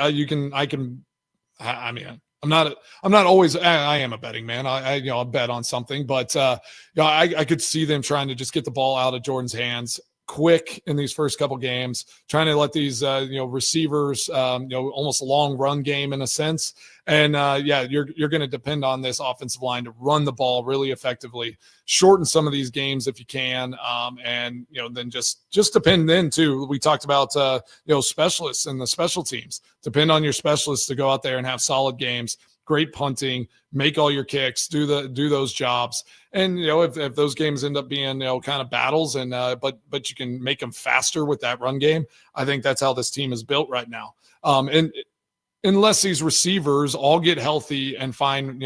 not always. I am a betting man. I'll bet on something, but I could see them trying to just get the ball out of Jordan's hands quick in these first couple games, trying to let these receivers almost a long run game in a sense. And you're going to depend on this offensive line to run the ball really effectively, shorten some of these games if you can, and then just depend then too. We talked about specialists and the special teams. Depend on your specialists to go out there and have solid games. Great punting, make all your kicks, do those jobs. And, if those games end up being, kind of battles and, but you can make them faster with that run game. I think that's how this team is built right now. And unless these receivers all get healthy and find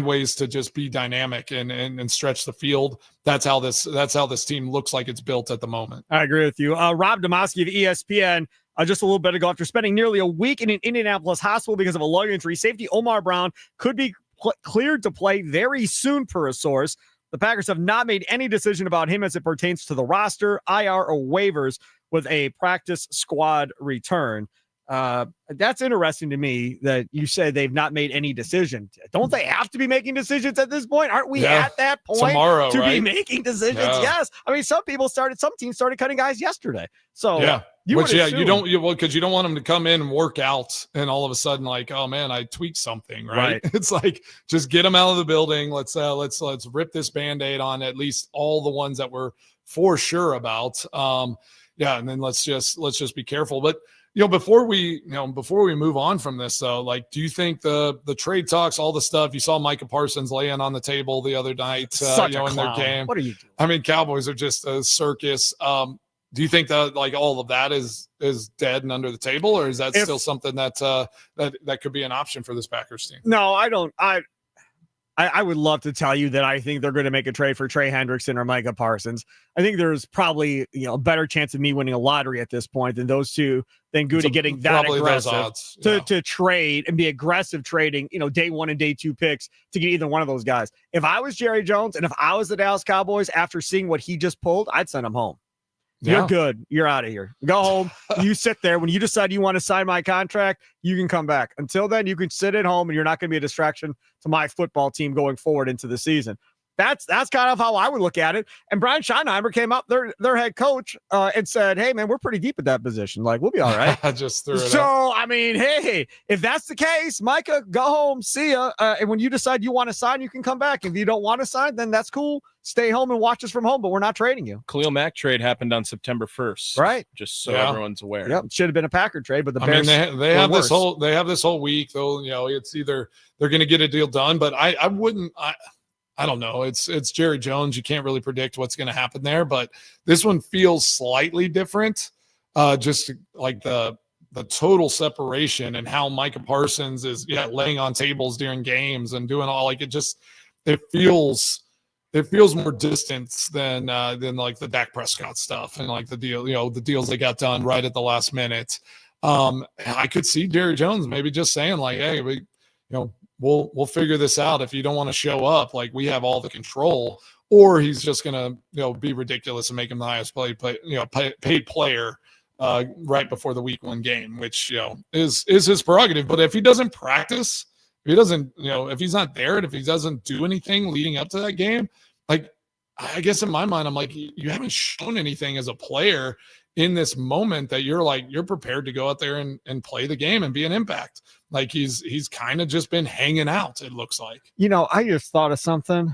ways to just be dynamic and stretch the field, that's how this team looks like it's built at the moment. I agree with you. Rob Demoski of ESPN, just a little bit ago, after spending nearly a week in an Indianapolis hospital because of a lung injury, safety Omar Brown could be cleared to play very soon, per a source. The Packers have not made any decision about him as it pertains to the roster, IR, or waivers with a practice squad return. That's interesting to me that you said they've not made any decision. Don't they have to be making decisions at this point? Aren't we at that point tomorrow, to right? be making decisions? Yeah. Yes. I mean, some teams started cutting guys yesterday. So you don't because you don't want them to come in and work out and all of a sudden like, oh man, I tweaked something, right? It's like, just get them out of the building. Let's rip this Band-Aid on at least all the ones that we're for sure about. And then let's just be careful. But before we move on from this though, like, do you think the trade talks, all the stuff you saw Micah Parsons laying on the table the other night, in their game? What are you doing? I mean, Cowboys are just a circus. Do you think that like all of that is dead and under the table, or is that still something that could be an option for this Packers team? No, I don't. I would love to tell you that I think they're going to make a trade for Trey Hendrickson or Micah Parsons. I think there's probably a better chance of me winning a lottery at this point than those two, than Goody getting that aggressive to trade and be aggressive trading, day one and day two picks to get either one of those guys. If I was Jerry Jones and if I was the Dallas Cowboys, after seeing what he just pulled, I'd send him home. You're good. You're out of here. Go home. You sit there. When you decide you want to sign my contract, you can come back. Until then, you can sit at home and you're not going to be a distraction to my football team going forward into the season. That's kind of how I would look at it. And Brian Schottenheimer came up, their head coach, and said, hey, man, we're pretty deep at that position. Like, we'll be all right. I just threw it out. I mean, hey, if that's the case, Micah, go home, see ya. And when you decide you want to sign, you can come back. If you don't want to sign, then that's cool. Stay home and watch us from home, but we're not trading you. Khalil Mack trade happened on September 1st. Right. Just so everyone's aware. Yep. Should have been a Packer trade, but the Bears. I mean, they have this whole week, though. It's either they're going to get a deal done, but I wouldn't. I don't know. It's Jerry Jones. You can't really predict what's going to happen there, but this one feels slightly different. Just like the total separation and how Micah Parsons is laying on tables during games and doing all, like, it feels more distance than like the Dak Prescott stuff and like the deal, the deals they got done right at the last minute. I could see Jerry Jones maybe just saying like, hey, we'll figure this out. If you don't want to show up, like, we have all the control. Or he's just gonna be ridiculous and make him the highest paid player right before the week 1 game, which is his prerogative. But if he doesn't practice, if he doesn't, if he's not there, and if he doesn't do anything leading up to that game, like, I guess in my mind, I'm like, you haven't shown anything as a player in this moment that you're prepared to go out there and play the game and be an impact. Like, he's kind of just been hanging out, it looks like. I just thought of something.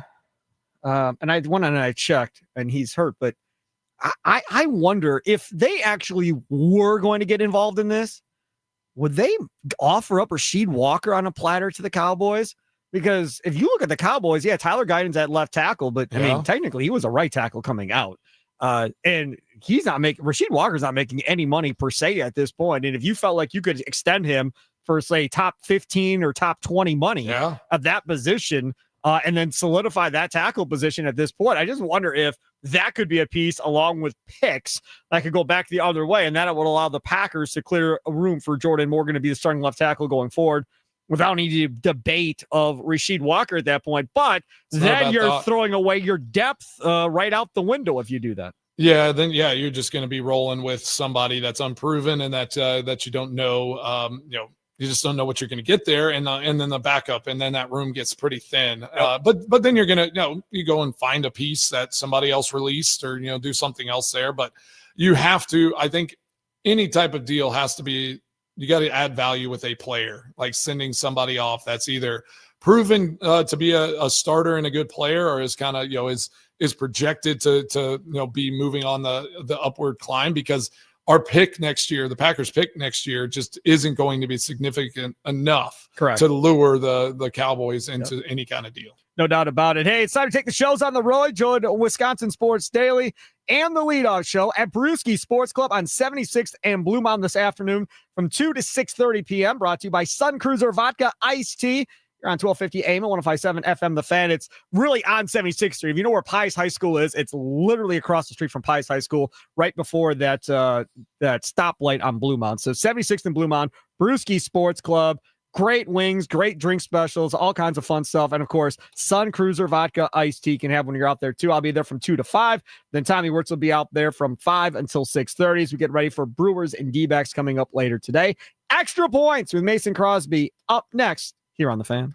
And I went and I checked, and he's hurt, but I wonder if they actually were going to get involved in this, would they offer up Rasheed Walker on a platter to the Cowboys? Because if you look at the Cowboys, Tyler Guyton's at left tackle, but I mean, technically he was a right tackle coming out. And Rasheed Walker's not making any money per se at this point. And if you felt like you could extend him for say top 15 or top 20 money of that position, and then solidify that tackle position at this point. I just wonder if that could be a piece along with picks that could go back the other way, and that it would allow the Packers to clear a room for Jordan Morgan to be the starting left tackle going forward without any debate of Rasheed Walker at that point. But then you're throwing away your depth right out the window if you do that. Yeah, then you're just going to be rolling with somebody that's unproven and that you don't know. You just don't know what you're going to get there, and then the backup, and then that room gets pretty thin. But then you're going to you go and find a piece that somebody else released, or do something else there. But you have to. I think any type of deal has to be. You got to add value with a player, like sending somebody off that's either proven to be a starter and a good player, or is kind of is projected to be moving on the upward climb, because our pick next year, the Packers pick next year, just isn't going to be significant enough to lure the Cowboys into any kind of deal. No doubt about it. Hey, it's time to take the shows on the road. Join Wisconsin Sports Daily and the Leadoff Show at Brewski Sports Club on 76th and Bluemont this afternoon from 2 to 6:30 p.m. Brought to you by Sun Cruiser Vodka Iced Tea. You're on 1250 AM and 105.7 FM The Fan. It's really on 76th Street. If you know where Pius High School is, it's literally across the street from Pius High School, right before that stoplight on Bluemont. So 76th and Bluemont, Brewski Sports Club. Great wings, great drink specials, all kinds of fun stuff. And of course, Sun Cruiser Vodka Iced Tea can have when you're out there too. I'll be there from 2 to 5. Then Tommy Wirtz will be out there from 5 until 6:30 as we get ready for Brewers and D-backs coming up later today. Extra Points with Mason Crosby up next here on The Fan.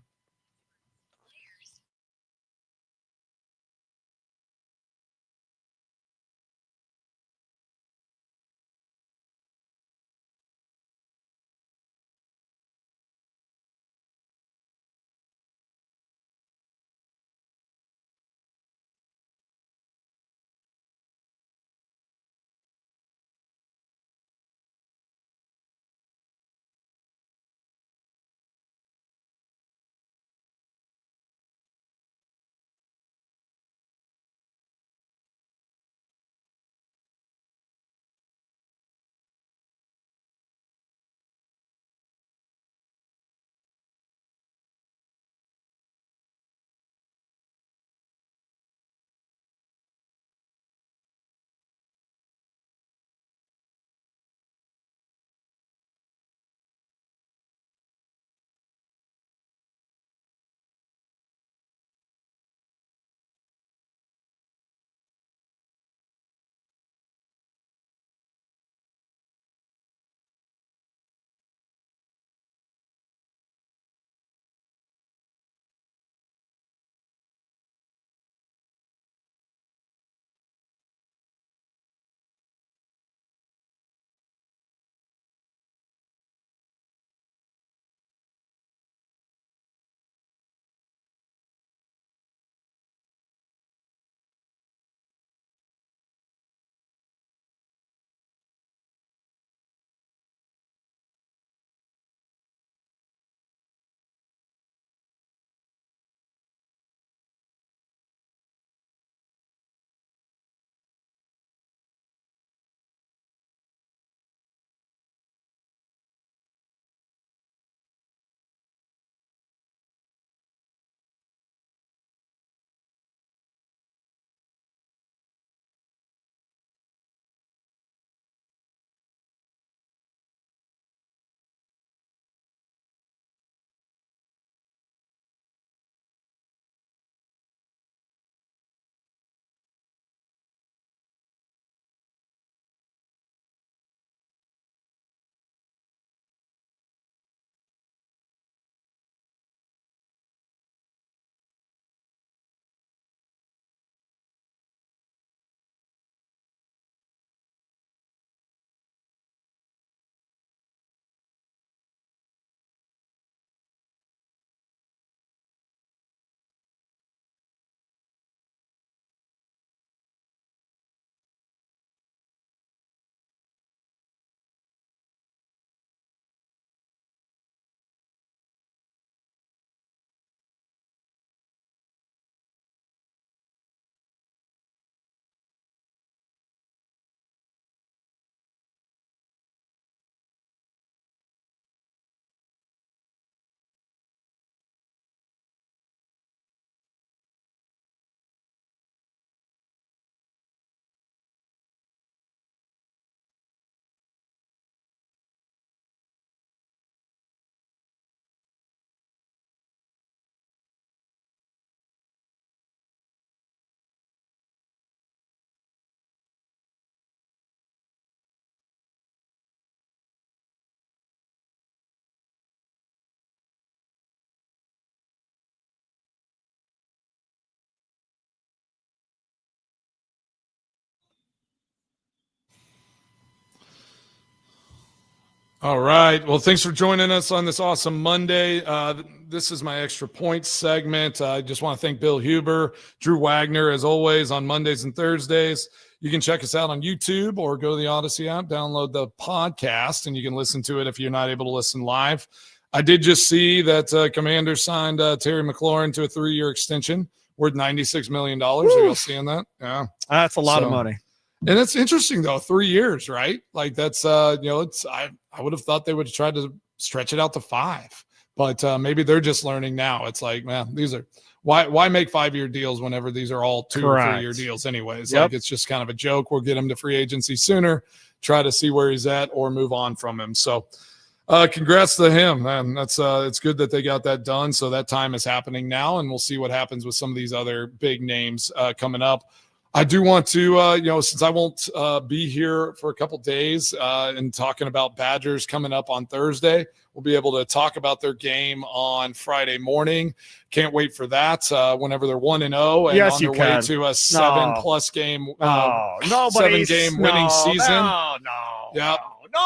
All right. Well, thanks for joining us on this awesome Monday. This is my extra points segment. I just want to thank Bill Huber, Drew Wagner, as always, on Mondays and Thursdays. You can check us out on YouTube or go to the Odyssey app, download the podcast, and you can listen to it if you're not able to listen live. I did just see that Commander signed Terry McLaurin to a 3-year extension worth $96 million. Are you seeing that? Yeah. That's a lot of money. And it's interesting, though, 3 years, right? Like that's, it's I would have thought they would have tried to stretch it out to 5. But maybe they're just learning now. It's like, man, these are why make 5-year deals whenever these are all 2 or 3 year deals anyways? Yep. Like it's just kind of a joke. We'll get him to free agency sooner, try to see where he's at or move on from him. So congrats to him, man. That's it's good that they got that done. So that time is happening now, and we'll see what happens with some of these other big names coming up. I do want to, since I won't be here for a couple days and talking about Badgers coming up on Thursday, we'll be able to talk about their game on Friday morning. Can't wait for that. Whenever they're 1-0 and Yes, on you their way can. to a 7+ game, Nobody's 7-game winning season. No. Yeah.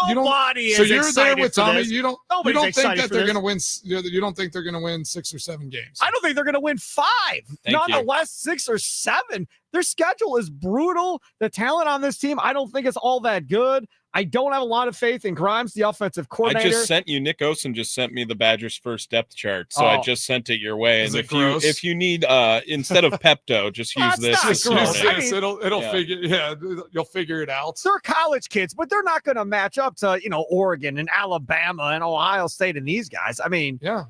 Nobody So is you're there excited with for Tommy. this. You don't Nobody's think excited that for they're this. going to win. You don't think they're going to win 6 or 7 games. I don't think they're going to win 5. Not the last 6 or 7. Their schedule is brutal. The talent on this team, I don't think it's all that good. I don't have a lot of faith in Grimes, the offensive coordinator. I just sent you. Nick Osen just sent me the Badgers' first depth chart, so I just sent it your way. Is And it gross? if you need instead of Pepto, just use this. That's this not gross. morning. I mean, it'll yeah. figure. Yeah, you'll figure it out. They're college kids, but they're not going to match up to, Oregon and Alabama and Ohio State and these guys. I mean, Yeah,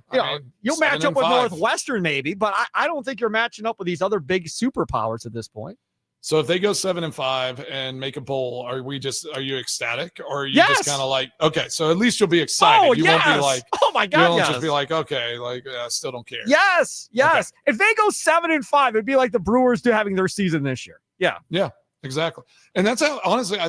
you'll match up with Northwestern maybe, but I don't think you're matching up with these other big superpowers at this point. So if they go 7-5 and make a bowl, are you ecstatic, or are you Yes. just kind of like, okay, so at least you'll be excited. Oh, You yes. won't be like, oh my you God, won't yes. just be like, okay, like I still don't care. Yes. If they go 7-5, it'd be like the Brewers do having their season this year. Yeah. Exactly. And that's how, honestly,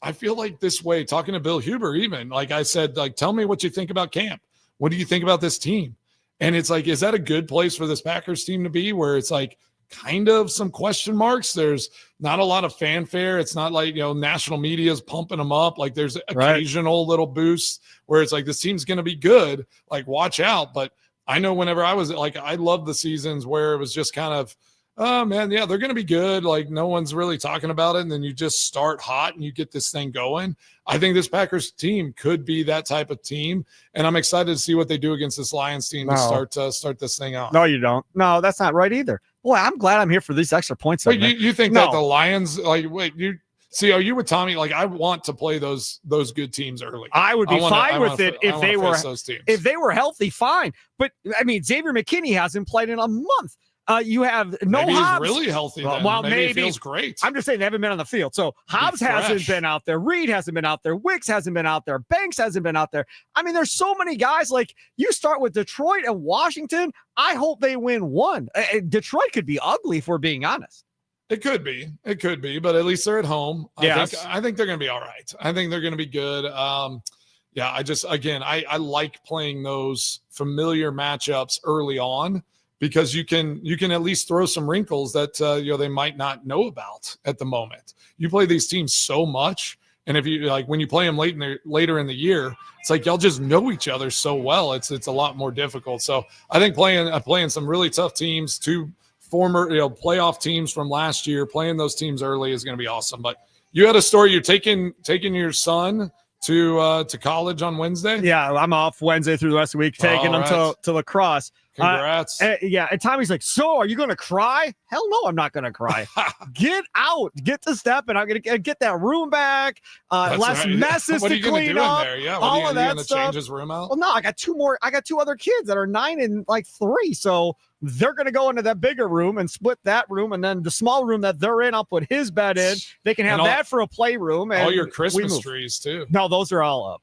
I feel like this way, talking to Bill Huber, even like I said, like, tell me what you think about camp. What do you think about this team? And it's like, is that a good place for this Packers team to be, where it's like kind of some question marks? There's not a lot of fanfare. It's not like, national media is pumping them up. Like there's occasional little boosts where it's like, this team's going to be good. Like, watch out. But I know whenever I was like, I loved the seasons where it was just kind of, oh man, yeah, they're going to be good. Like no one's really talking about it. And then you just start hot and you get this thing going. I think this Packers team could be that type of team. And I'm excited to see what they do against this Lions team to start this thing out. No, you don't. No, that's not right either. Boy, I'm glad I'm here for these extra points. Wait, you think that the Lions, like, wait, are you with Tommy? Like, I want to play those good teams early. I would be fine with it if they were those teams. If they were healthy, fine. But I mean, Xavier McKinney hasn't played in a month. You have no maybe Hobbs. He's really healthy. Then. Well, maybe maybe it feels great. I'm just saying they haven't been on the field. So Hobbs hasn't been out there. Reed hasn't been out there. Wicks hasn't been out there. Banks hasn't been out there. I mean, there's so many guys. Like, you start with Detroit and Washington. I hope they win one. Detroit could be ugly, if we're being honest. It could be, but at least they're at home. Yes. I think they're going to be all right. I think they're going to be good. I like playing those familiar matchups early on, because you can at least throw some wrinkles that they might not know about at the moment. You play these teams so much, and if you when you play them later in the year, it's like y'all just know each other so well. It's a lot more difficult. So I think playing some really tough teams, 2 former playoff teams from last year, playing those teams early is going to be awesome. But you had a story. You're taking your son to college on Wednesday. Yeah, I'm off Wednesday through the rest of the week, taking them to lacrosse. Congrats. And Tommy's like, so are you going to cry? Hell no, I'm not going to cry. Get out, get to step, and I'm going to get that room back. Less messes what are to you gonna clean do up. In there? Yeah, all of that stuff. Change his room out? Well, no, I got 2 other kids that are 9 and 3. So they're going to go into that bigger room and split that room. And then the small room that they're in, I'll put his bed in. They can have that for a playroom. And all your Christmas trees too. No, those are all up.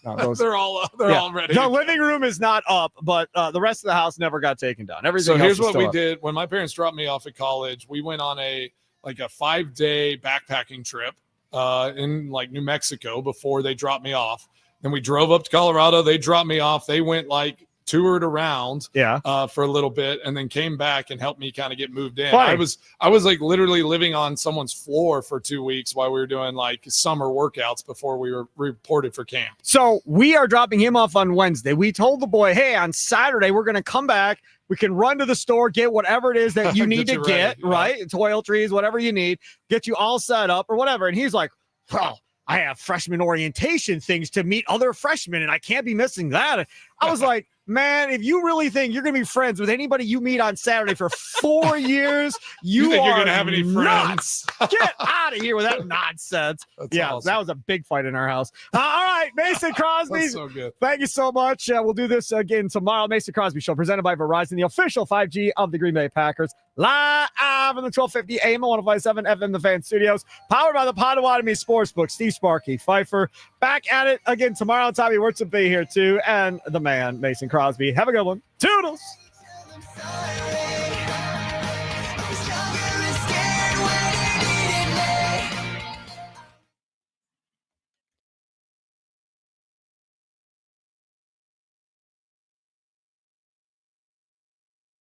No, they're all up. They're all ready. The living room is not up, but the rest of the house never got taken down. Everything. So here's what we up. did when my parents dropped me off at college. We went on a 5-day backpacking trip in New Mexico before they dropped me off. Then we drove up to Colorado. They dropped me off. They went toured around for a little bit, and then came back and helped me kind of get moved in. Funny. I was like literally living on someone's floor for 2 weeks while we were doing like summer workouts before we were reported for camp. So we are dropping him off on Wednesday. We told the boy, hey, on Saturday, we're going to come back. We can run to the store, get whatever it is that you need to get, right? Toiletries, whatever you need, get you all set up or whatever. And he's like, well, I have freshman orientation things to meet other freshmen, and I can't be missing that. I was like, man, if you really think you're going to be friends with anybody you meet on Saturday for 4 years, you think are you're going to have any nuts. friends? Get out of here with that nonsense. That's awesome. That was a big fight in our house. All right, Mason Crosby. That's so good. Thank you so much. We'll do this again tomorrow. Mason Crosby Show, presented by Verizon, the official 5G of the Green Bay Packers. Live in the 1250 AM 105.7 FM, the Fan Studios. Powered by the Potawatomi Sportsbook. Steve Sparky, Fifer. Back at it again tomorrow. Tommy Wirtz will be here too. And the man, Mason Crosby. Have a good one. Toodles.